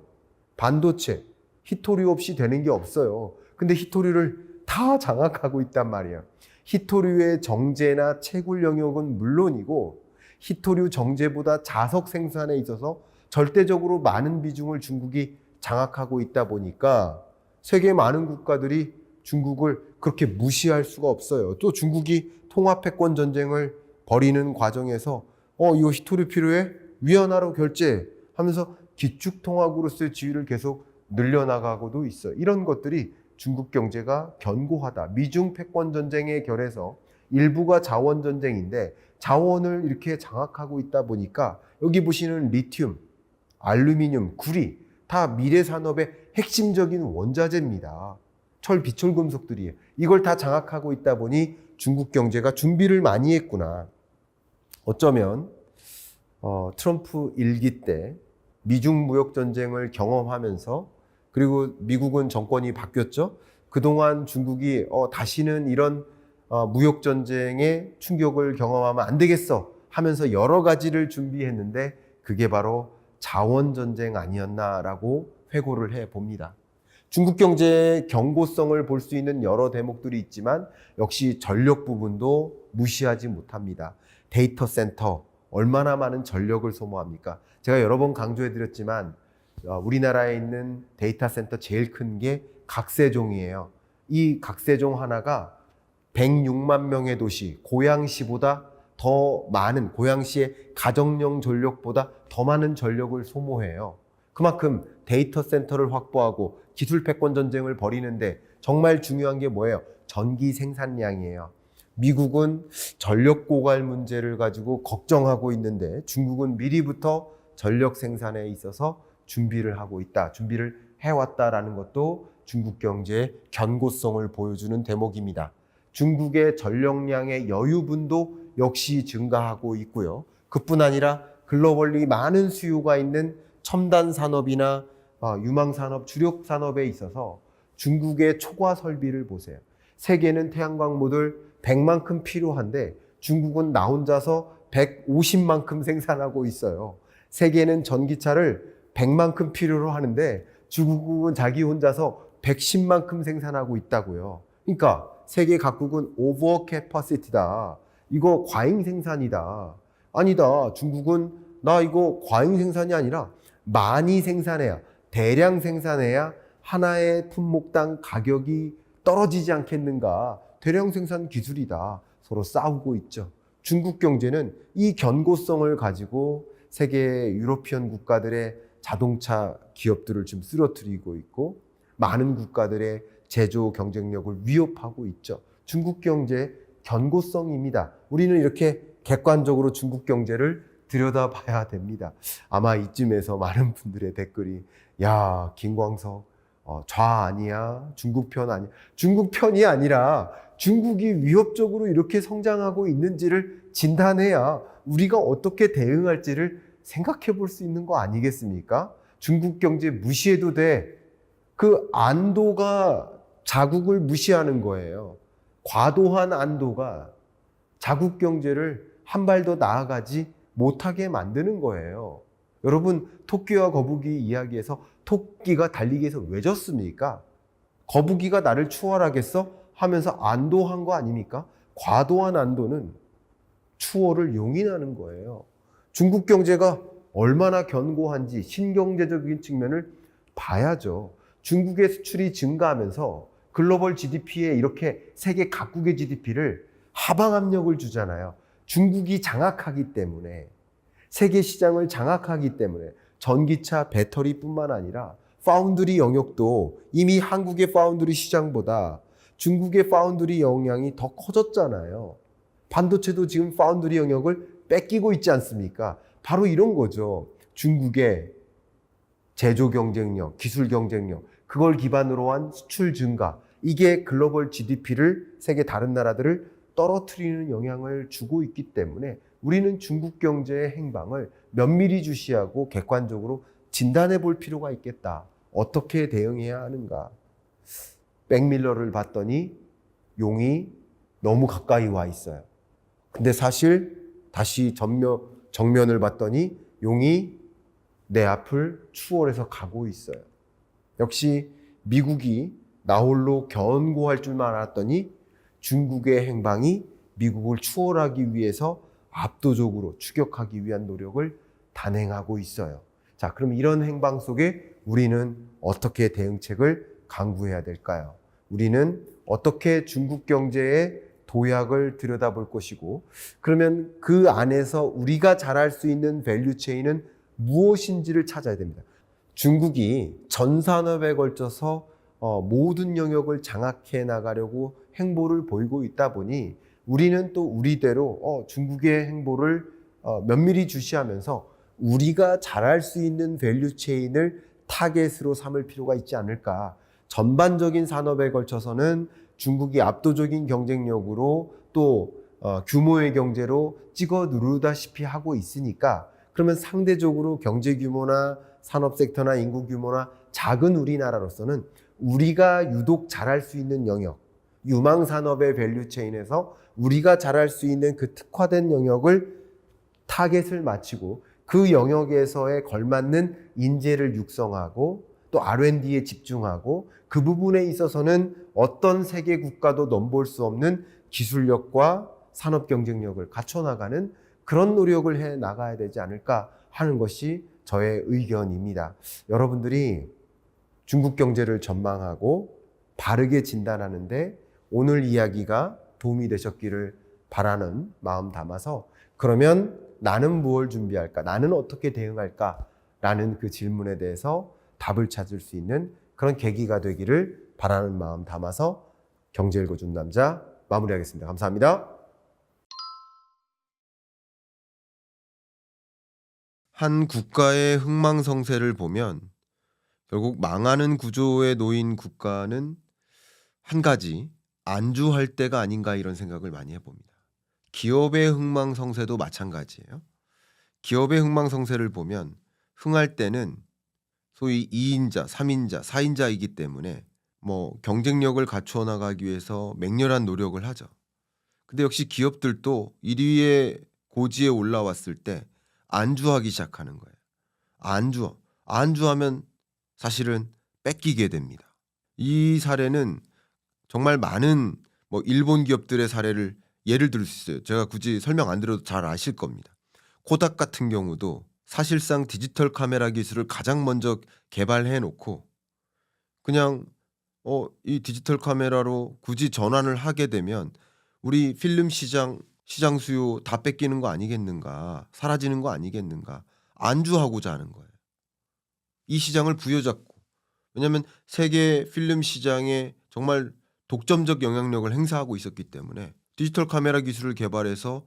반도체, 희토류 없이 되는 게 없어요. 근데 희토류를 다 장악하고 있단 말이에요. 희토류의 정제나 채굴 영역은 물론이고 희토류 정제보다 자석 생산에 있어서 절대적으로 많은 비중을 중국이 장악하고 있다 보니까 세계 많은 국가들이 중국을 그렇게 무시할 수가 없어요. 또 중국이 통합패권 전쟁을 벌이는 과정에서 이거 희토류 필요해? 위안화로 결제하면서 기축통화국으로서의 지위를 계속 늘려나가고도 있어요. 이런 것들이 중국 경제가 견고하다. 미중 패권 전쟁의 결에서 일부가 자원 전쟁인데 자원을 이렇게 장악하고 있다 보니까 여기 보시는 리튬, 알루미늄, 구리 다 미래 산업의 핵심적인 원자재입니다. 철, 비철 금속들이에요. 이걸 다 장악하고 있다 보니 중국 경제가 준비를 많이 했구나. 어쩌면 트럼프 일기 때 미중 무역 전쟁을 경험하면서 그리고 미국은 정권이 바뀌었죠. 그동안 중국이 다시는 이런 무역 전쟁의 충격을 경험하면 안 되겠어 하면서 여러 가지를 준비했는데 그게 바로 자원 전쟁 아니었나라고 회고를 해 봅니다. 중국 경제의 견고성을 볼 수 있는 여러 대목들이 있지만 역시 전력 부분도 무시하지 못합니다. 데이터 센터 얼마나 많은 전력을 소모합니까? 제가 여러 번 강조해 드렸지만 우리나라에 있는 데이터 센터 제일 큰 게 각세종이에요. 이 각세종 하나가 106만 명의 도시, 고양시보다 더 많은, 고양시의 가정용 전력보다 더 많은 전력을 소모해요. 그만큼 데이터 센터를 확보하고 기술 패권 전쟁을 벌이는데 정말 중요한 게 뭐예요? 전기 생산량이에요. 미국은 전력 고갈 문제를 가지고 걱정하고 있는데 중국은 미리부터 전력 생산에 있어서 준비를 하고 있다. 준비를 해왔다라는 것도 중국 경제의 견고성을 보여주는 대목입니다. 중국의 전력량의 여유분도 역시 증가하고 있고요. 그뿐 아니라 글로벌리 많은 수요가 있는 첨단 산업이나 유망 산업, 주력 산업에 있어서 중국의 초과 설비를 보세요. 세계는 태양광 모듈 100만큼 필요한데 중국은 나 혼자서 150만큼 생산하고 있어요. 세계는 전기차를 100만큼 필요로 하는데 중국은 자기 혼자서 110만큼 생산하고 있다고요. 그러니까 세계 각국은 오버 캐퍼시티다. 이거 과잉 생산이다. 아니다. 중국은 나 이거 과잉 생산이 아니라 많이 생산해야, 대량 생산해야 하나의 품목당 가격이 떨어지지 않겠는가. 대량 생산 기술이다. 서로 싸우고 있죠. 중국 경제는 이 견고성을 가지고 세계 유러피언 국가들의 자동차 기업들을 지금 쓰러뜨리고 있고 많은 국가들의 제조 경쟁력을 위협하고 있죠. 중국 경제의 견고성입니다. 우리는 이렇게 객관적으로 중국 경제를 들여다봐야 됩니다. 아마 이쯤에서 많은 분들의 댓글이 야, 김광석 좌 아니야? 중국 편 아니야? 중국 편이 아니라 중국이 위협적으로 이렇게 성장하고 있는지를 진단해야 우리가 어떻게 대응할지를 생각해 볼 수 있는 거 아니겠습니까? 중국 경제 무시해도 돼. 그 안도가 자국을 무시하는 거예요. 과도한 안도가 자국 경제를 한 발 더 나아가지 못하게 만드는 거예요. 여러분, 토끼와 거북이 이야기에서 토끼가 달리기에서 왜 졌습니까? 거북이가 나를 추월하겠어? 하면서 안도한 거 아닙니까? 과도한 안도는 추월을 용인하는 거예요. 중국 경제가 얼마나 견고한지 신경제적인 측면을 봐야죠. 중국의 수출이 증가하면서 글로벌 GDP에 이렇게 세계 각국의 GDP를 하방 압력을 주잖아요. 중국이 장악하기 때문에, 세계 시장을 장악하기 때문에 전기차 배터리뿐만 아니라 파운드리 영역도 이미 한국의 파운드리 시장보다 중국의 파운드리 영향이 더 커졌잖아요. 반도체도 지금 파운드리 영역을 뺏기고 있지 않습니까? 바로 이런 거죠. 중국의 제조 경쟁력, 기술 경쟁력, 그걸 기반으로 한 수출 증가, 이게 글로벌 GDP를 세계 다른 나라들을 떨어뜨리는 영향을 주고 있기 때문에 우리는 중국 경제의 행방을 면밀히 주시하고 객관적으로 진단해 볼 필요가 있겠다. 어떻게 대응해야 하는가? 백밀러를 봤더니 용이 너무 가까이 와 있어요. 근데 사실 다시 정면을 봤더니 용이 내 앞을 추월해서 가고 있어요. 역시 미국이 나홀로 견고할 줄만 알았더니 중국의 행방이 미국을 추월하기 위해서 압도적으로 추격하기 위한 노력을 단행하고 있어요. 자, 그럼 이런 행방 속에 우리는 어떻게 대응책을 강구해야 될까요? 우리는 어떻게 중국 경제의 도약을 들여다볼 것이고, 그러면 그 안에서 우리가 잘할 수 있는 밸류체인은 무엇인지를 찾아야 됩니다. 중국이 전 산업에 걸쳐서 모든 영역을 장악해 나가려고 행보를 보이고 있다 보니 우리는 또 우리대로 중국의 행보를 면밀히 주시하면서 우리가 잘할 수 있는 밸류체인을 타겟으로 삼을 필요가 있지 않을까. 전반적인 산업에 걸쳐서는 중국이 압도적인 경쟁력으로 또 규모의 경제로 찍어 누르다시피 하고 있으니까, 그러면 상대적으로 경제 규모나 산업 섹터나 인구 규모나 작은 우리나라로서는 우리가 유독 잘할 수 있는 영역, 유망 산업의 밸류체인에서 우리가 잘할 수 있는 그 특화된 영역을 타겟을 맞추고 그 영역에서의 걸맞는 인재를 육성하고 또 R&D에 집중하고 그 부분에 있어서는 어떤 세계 국가도 넘볼 수 없는 기술력과 산업 경쟁력을 갖춰나가는 그런 노력을 해 나가야 되지 않을까 하는 것이 저의 의견입니다. 여러분들이 중국 경제를 전망하고 바르게 진단하는데 오늘 이야기가 도움이 되셨기를 바라는 마음 담아서, 그러면 나는 무엇을 준비할까? 나는 어떻게 대응할까? 라는 그 질문에 대해서 답을 찾을 수 있는 그런 계기가 되기를 바라는 마음 담아서 경제 읽어주는 남자 마무리하겠습니다. 감사합니다. 한 국가의 흥망성쇠를 보면 결국 망하는 구조에 놓인 국가는 한 가지 안주할 때가 아닌가 이런 생각을 많이 해봅니다. 기업의 흥망성쇠도 마찬가지예요. 기업의 흥망성쇠를 보면 흥할 때는 소위 2인자, 3인자, 4인자이기 때문에 뭐 경쟁력을 갖추어 나가기 위해서 맹렬한 노력을 하죠. 근데 역시 기업들도 1위의 고지에 올라왔을 때 안주하기 시작하는 거예요. 안주하면 사실은 뺏기게 됩니다. 이 사례는 정말 많은 뭐 일본 기업들의 사례를 예를 들 수 있어요. 제가 굳이 설명 안 드려도 잘 아실 겁니다. 코닥 같은 경우도 사실상 디지털 카메라 기술을 가장 먼저 개발해 놓고 그냥 이 디지털 카메라로 굳이 전환을 하게 되면 우리 필름 시장 수요 다 뺏기는 거 아니겠는가, 사라지는 거 아니겠는가, 안주하고자 하는 거예요. 이 시장을 부여잡고, 왜냐하면 세계 필름 시장에 정말 독점적 영향력을 행사하고 있었기 때문에 디지털 카메라 기술을 개발해서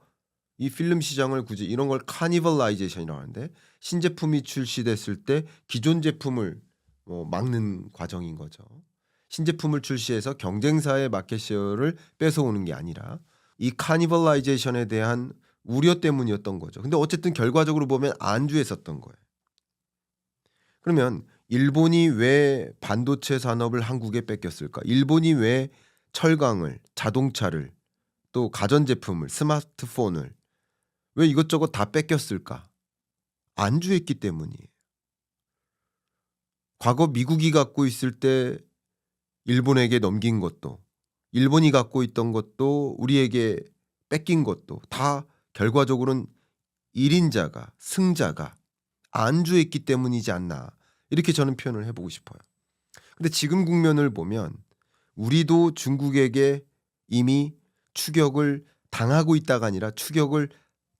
이 필름 시장을 굳이 이런 걸 카니벌라이제이션이라고 하는데 신제품이 출시됐을 때 기존 제품을 막는 과정인 거죠. 신제품을 출시해서 경쟁사의 마켓쉐어를 뺏어오는 게 아니라 이 카니벌라이제이션에 대한 우려 때문이었던 거죠. 근데 어쨌든 결과적으로 보면 안주했었던 거예요. 그러면 일본이 왜 반도체 산업을 한국에 뺏겼을까? 일본이 왜 철강을, 자동차를, 또 가전제품을, 스마트폰을 왜 이것저것 다 뺏겼을까? 안주했기 때문이에요. 과거 미국이 갖고 있을 때 일본에게 넘긴 것도, 일본이 갖고 있던 것도 우리에게 뺏긴 것도 다 결과적으로는 1인자가, 승자가 안주했기 때문이지 않나, 이렇게 저는 표현을 해보고 싶어요. 근데 지금 국면을 보면 우리도 중국에게 이미 추격을 당하고 있다가 아니라 추격을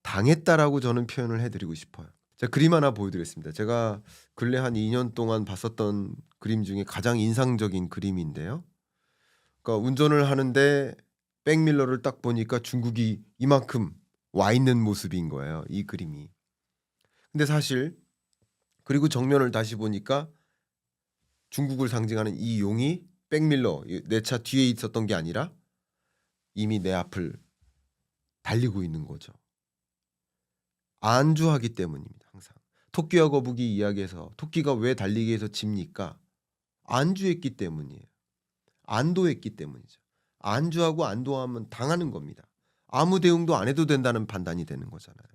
당했다라고 저는 표현을 해드리고 싶어요. 제가 그림 하나 보여드리겠습니다. 제가 근래 한 2년 동안 봤었던 그림 중에 가장 인상적인 그림인데요. 그러니까 운전을 하는데 백밀러를 딱 보니까 중국이 이만큼 와 있는 모습인 거예요. 이 그림이. 근데 사실 그리고 정면을 다시 보니까 중국을 상징하는 이 용이 백밀러, 내 차 뒤에 있었던 게 아니라 이미 내 앞을 달리고 있는 거죠. 안주하기 때문입니다. 항상. 토끼와 거북이 이야기에서 토끼가 왜 달리기 위해서 집니까? 안주했기 때문이에요. 안도했기 때문이죠. 안주하고 안도하면 당하는 겁니다. 아무 대응도 안 해도 된다는 판단이 되는 거잖아요.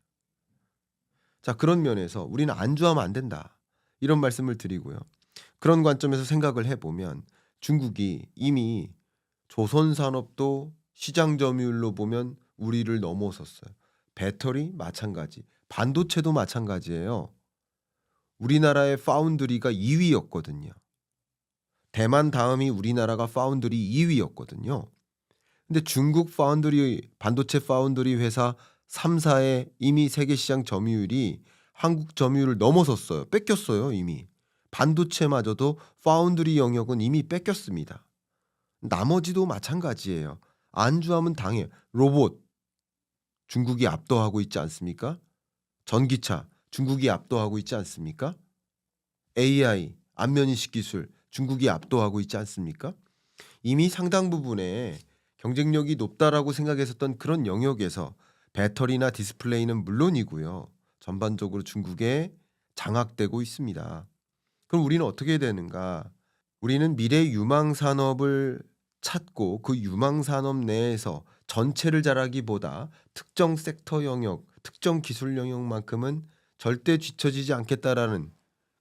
자, 그런 면에서 우리는 안주하면 안 된다, 이런 말씀을 드리고요. 그런 관점에서 생각을 해보면 중국이 이미 조선 산업도 시장 점유율로 보면 우리를 넘어섰어요. 배터리 마찬가지, 반도체도 마찬가지예요. 우리나라의 파운드리가 2위였거든요. 대만 다음이 우리나라가 파운드리 2위였거든요. 근데 중국 파운드리, 반도체 파운드리 회사 3사의 이미 세계 시장 점유율이 한국 점유율을 넘어섰어요. 뺏겼어요, 이미. 반도체마저도 파운드리 영역은 이미 뺏겼습니다. 나머지도 마찬가지예요. 안주하면 당해요. 로봇, 중국이 압도하고 있지 않습니까? 전기차, 중국이 압도하고 있지 않습니까? AI, 안면인식 기술, 중국이 압도하고 있지 않습니까? 이미 상당 부분에 경쟁력이 높다라고 생각했었던 그런 영역에서 배터리나 디스플레이는 물론이고요. 전반적으로 중국에 장악되고 있습니다. 그럼 우리는 어떻게 되는가? 우리는 미래 유망 산업을 찾고 그 유망 산업 내에서 전체를 잘하기보다 특정 섹터 영역, 특정 기술 영역만큼은 절대 뒤처지지 않겠다라는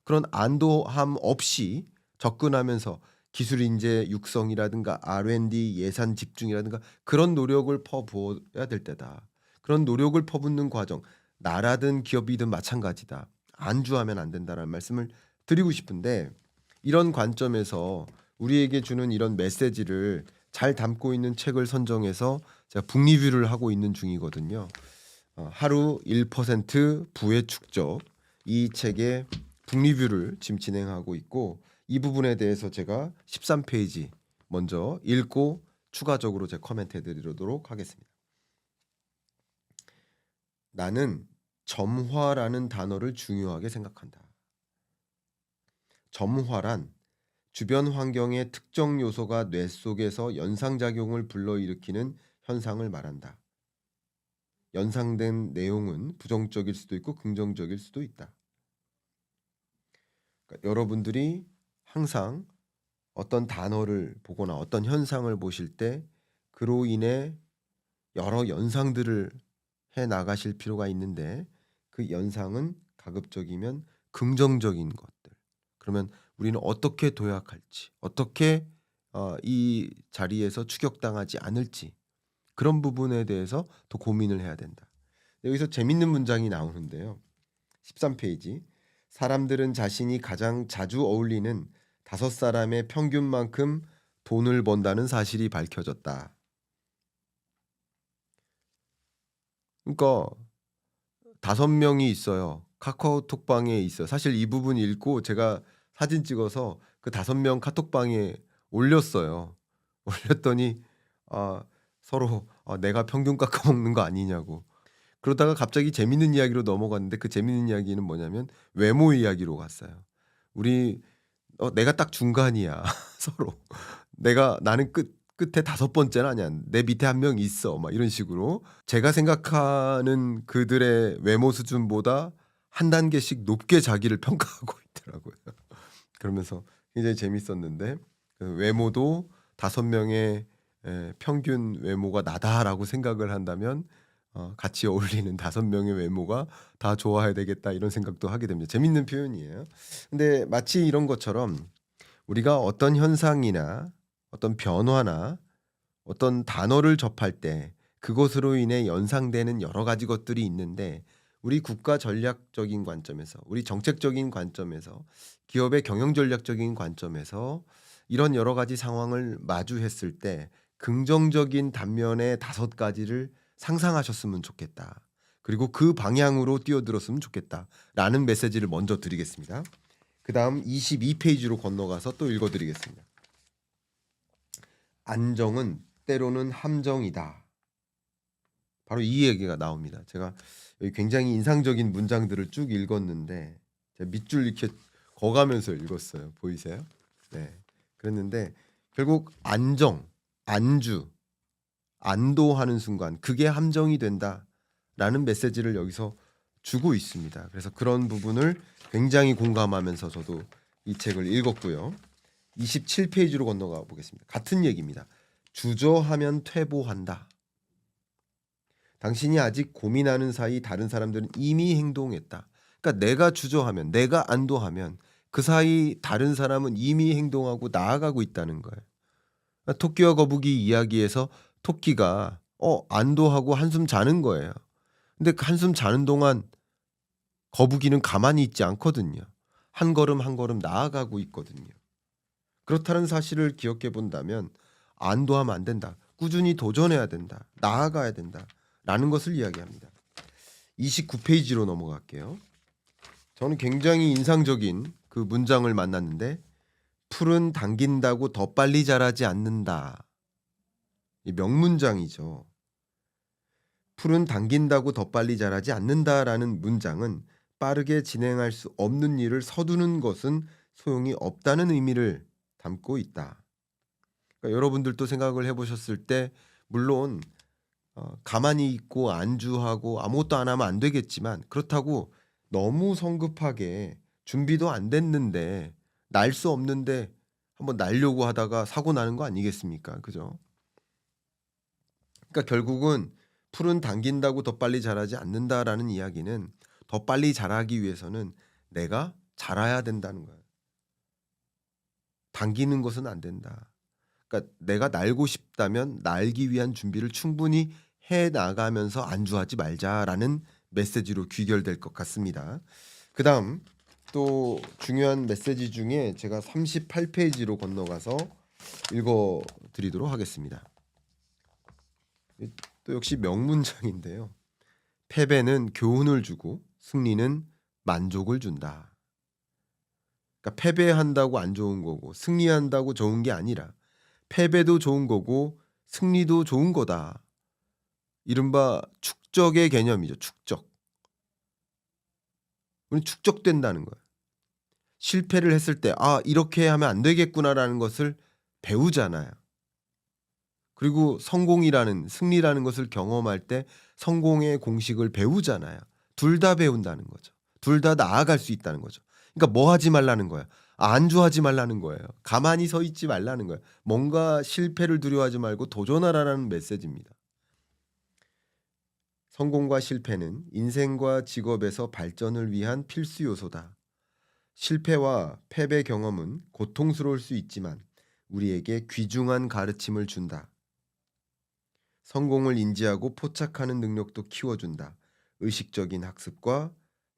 그런 안도함 없이 접근하면서 기술 인재 육성이라든가 R&D 예산 집중이라든가 그런 노력을 퍼부어야 될 때다. 그런 노력을 퍼붓는 과정, 나라든 기업이든 마찬가지다. 안주하면 안 된다라는 말씀을 드리고 싶은데, 이런 관점에서 우리에게 주는 이런 메시지를 잘 담고 있는 책을 선정해서 제가 북리뷰를 하고 있는 중이거든요. 하루 1% 부의 축적, 이 책의 북리뷰를 지금 진행하고 있고 이 부분에 대해서 제가 13페이지 먼저 읽고 추가적으로 제 코멘트 해드리도록 하겠습니다. 나는 점화라는 단어를 중요하게 생각한다. 점화란 주변 환경의 특정 요소가 뇌 속에서 연상작용을 불러일으키는 현상을 말한다. 연상된 내용은 부정적일 수도 있고 긍정적일 수도 있다. 그러니까 여러분들이 항상 어떤 단어를 보거나 어떤 현상을 보실 때 그로 인해 여러 연상들을 해 나가실 필요가 있는데 그 연상은 가급적이면 긍정적인 것들. 그러면 우리는 어떻게 도약할지, 어떻게 이 자리에서 추격당하지 않을지 그런 부분에 대해서 더 고민을 해야 된다. 여기서 재밌는 문장이 나오는데요. 13페이지. 사람들은 자신이 가장 자주 어울리는 5사람의 평균만큼 돈을 번다는 사실이 밝혀졌다. 그러니까 5명이 있어요. 카카오톡방에 있어요. 사실 이 부분 읽고 제가 사진 찍어서 그 5명 카톡방에 올렸어요. 올렸더니 서로 내가 평균 깎아먹는 거 아니냐고. 그러다가 갑자기 재밌는 이야기로 넘어갔는데 그 재밌는 이야기는 뭐냐면 외모 이야기로 갔어요. 우리 내가 딱 중간이야. 서로. 나는 끝에 5번째는 아니야. 내 밑에 한 명 있어. 막 이런 식으로 제가 생각하는 그들의 외모 수준보다 한 단계씩 높게 자기를 평가하고 있더라고요. 그러면서 굉장히 재밌었는데 그 외모도 5명의 평균 외모가 나다라고 생각을 한다면 같이 어울리는 5명의 외모가 다 좋아야 되겠다 이런 생각도 하게 됩니다. 재밌는 표현이에요. 근데 마치 이런 것처럼 우리가 어떤 현상이나 어떤 변화나 어떤 단어를 접할 때 그것으로 인해 연상되는 여러 가지 것들이 있는데 우리 국가 전략적인 관점에서 우리 정책적인 관점에서 기업의 경영 전략적인 관점에서 이런 여러 가지 상황을 마주했을 때 긍정적인 단면의 5가지를 상상하셨으면 좋겠다. 그리고 그 방향으로 뛰어들었으면 좋겠다라는 메시지를 먼저 드리겠습니다. 그 다음 22페이지로 건너가서 또 읽어드리겠습니다. 안정은 때로는 함정이다. 바로 이 얘기가 나옵니다. 제가 여기 굉장히 인상적인 문장들을 쭉 읽었는데 제가 밑줄 이렇게 거가면서 읽었어요. 보이세요? 네. 그랬는데 결국 안정, 안주, 안도하는 순간 그게 함정이 된다라는 메시지를 여기서 주고 있습니다. 그래서 그런 부분을 굉장히 공감하면서 저도 이 책을 읽었고요. 27페이지로 건너가 보겠습니다. 같은 얘기입니다. 주저하면 퇴보한다. 당신이 아직 고민하는 사이 다른 사람들은 이미 행동했다. 그러니까 내가 주저하면, 내가 안도하면 그 사이 다른 사람은 이미 행동하고 나아가고 있다는 거예요. 그러니까 토끼와 거북이 이야기에서 토끼가 안도하고 한숨 자는 거예요. 근데 그 한숨 자는 동안 거북이는 가만히 있지 않거든요. 한 걸음 한 걸음 나아가고 있거든요. 그렇다는 사실을 기억해 본다면 안도하면 안 된다. 꾸준히 도전해야 된다. 나아가야 된다. 라는 것을 이야기합니다. 29페이지로 넘어갈게요. 저는 굉장히 인상적인 그 문장을 만났는데 풀은 당긴다고 더 빨리 자라지 않는다. 이 명문장이죠. 풀은 당긴다고 더 빨리 자라지 않는다라는 문장은 빠르게 진행할 수 없는 일을 서두는 것은 소용이 없다는 의미를 담고 있다. 그러니까 여러분들도 생각을 해보셨을 때 물론 가만히 있고 안주하고 아무것도 안 하면 안 되겠지만 그렇다고 너무 성급하게 준비도 안 됐는데 날 수 없는데 한번 날려고 하다가 사고 나는 거 아니겠습니까? 그죠? 그러니까 결국은 풀은 당긴다고 더 빨리 자라지 않는다라는 이야기는 더 빨리 자라기 위해서는 내가 자라야 된다는 거예요. 당기는 것은 안 된다. 그러니까 내가 날고 싶다면 날기 위한 준비를 충분히 해 나가면서 안주하지 말자라는 메시지로 귀결될 것 같습니다. 그다음 또 중요한 메시지 중에 제가 38페이지로 건너가서 읽어 드리도록 하겠습니다. 또 역시 명문장인데요. 패배는 교훈을 주고 승리는 만족을 준다. 그러니까 패배한다고 안 좋은 거고 승리한다고 좋은 게 아니라 패배도 좋은 거고 승리도 좋은 거다. 이른바 축적의 개념이죠. 축적. 우리 축적된다는 거예요. 실패를 했을 때 '아 이렇게 하면 안 되겠구나.'라는 것을 배우잖아요. 그리고 성공이라는 승리라는 것을 경험할 때 성공의 공식을 배우잖아요. 둘 다 배운다는 거죠. 둘 다 나아갈 수 있다는 거죠. 그러니까 뭐 하지 말라는 거야. 안주하지 말라는 거예요. 가만히 서 있지 말라는 거예요. 뭔가 실패를 두려워하지 말고 도전하라는 메시지입니다. 성공과 실패는 인생과 직업에서 발전을 위한 필수 요소다. 실패와 패배 경험은 고통스러울 수 있지만 우리에게 귀중한 가르침을 준다. 성공을 인지하고 포착하는 능력도 키워준다. 의식적인 학습과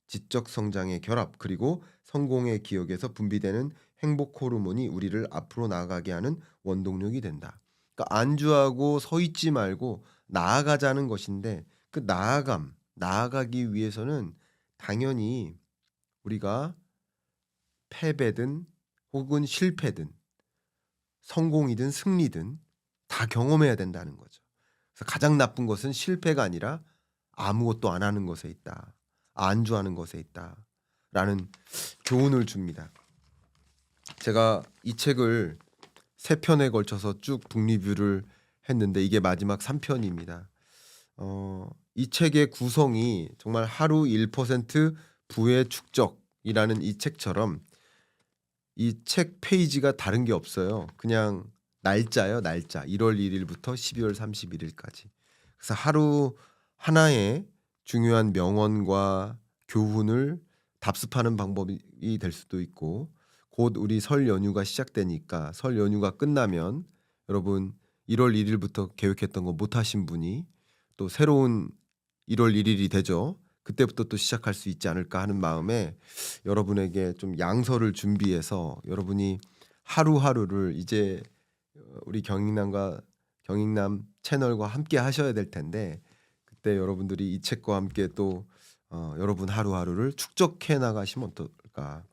지적 성장의 결합, 그리고 성공의 기억에서 분비되는 행복 호르몬이 우리를 앞으로 나아가게 하는 원동력이 된다. 그러니까 안주하고 서 있지 말고 나아가자는 것인데, 그 나아가기 위해서는 당연히 우리가 패배든 혹은 실패든 성공이든 승리든 다 경험해야 된다는 거죠. 그래서 가장 나쁜 것은 실패가 아니라 아무것도 안 하는 것에 있다. 안주하는 것에 있다라는 교훈을 줍니다. 제가 이 책을 3편에 걸쳐서 쭉 북리뷰를 했는데 이게 마지막 3편입니다. 이 책의 구성이 정말 하루 1% 부의 축적이라는 이 책처럼 이 책 페이지가 다른 게 없어요. 그냥 날짜요, 날짜. 1월 1일부터 12월 31일까지. 그래서 하루 하나의 중요한 명언과 교훈을 답습하는 방법이 될 수도 있고, 곧 우리 설 연휴가 시작되니까 설 연휴가 끝나면 여러분 1월 1일부터 계획했던 거 못 하신 분이 또 새로운 1월 1일이 되죠. 그때부터 또 시작할 수 있지 않을까 하는 마음에 여러분에게 좀 양서를 준비해서 여러분이 하루하루를 이제 우리 경익남 채널과 함께 하셔야 될 텐데, 그때 여러분들이 이 책과 함께 또 여러분 하루하루를 축적해 나가시면 어떨까.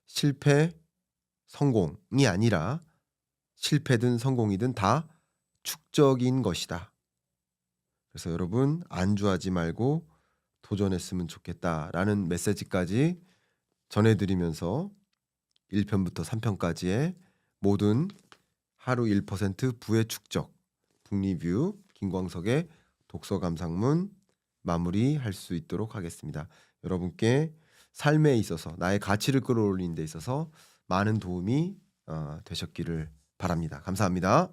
실패, 성공이 아니라 실패든 성공이든 다 축적인 것이다. 그래서 여러분 안주하지 말고 도전했으면 좋겠다라는 메시지까지 전해드리면서 1편부터 3편까지의 모든 하루 1% 부의 축적 북리뷰 김광석의 독서 감상문 마무리할 수 있도록 하겠습니다. 여러분께 삶에 있어서 나의 가치를 끌어올리는 데 있어서 많은 도움이 되셨기를 바랍니다. 감사합니다.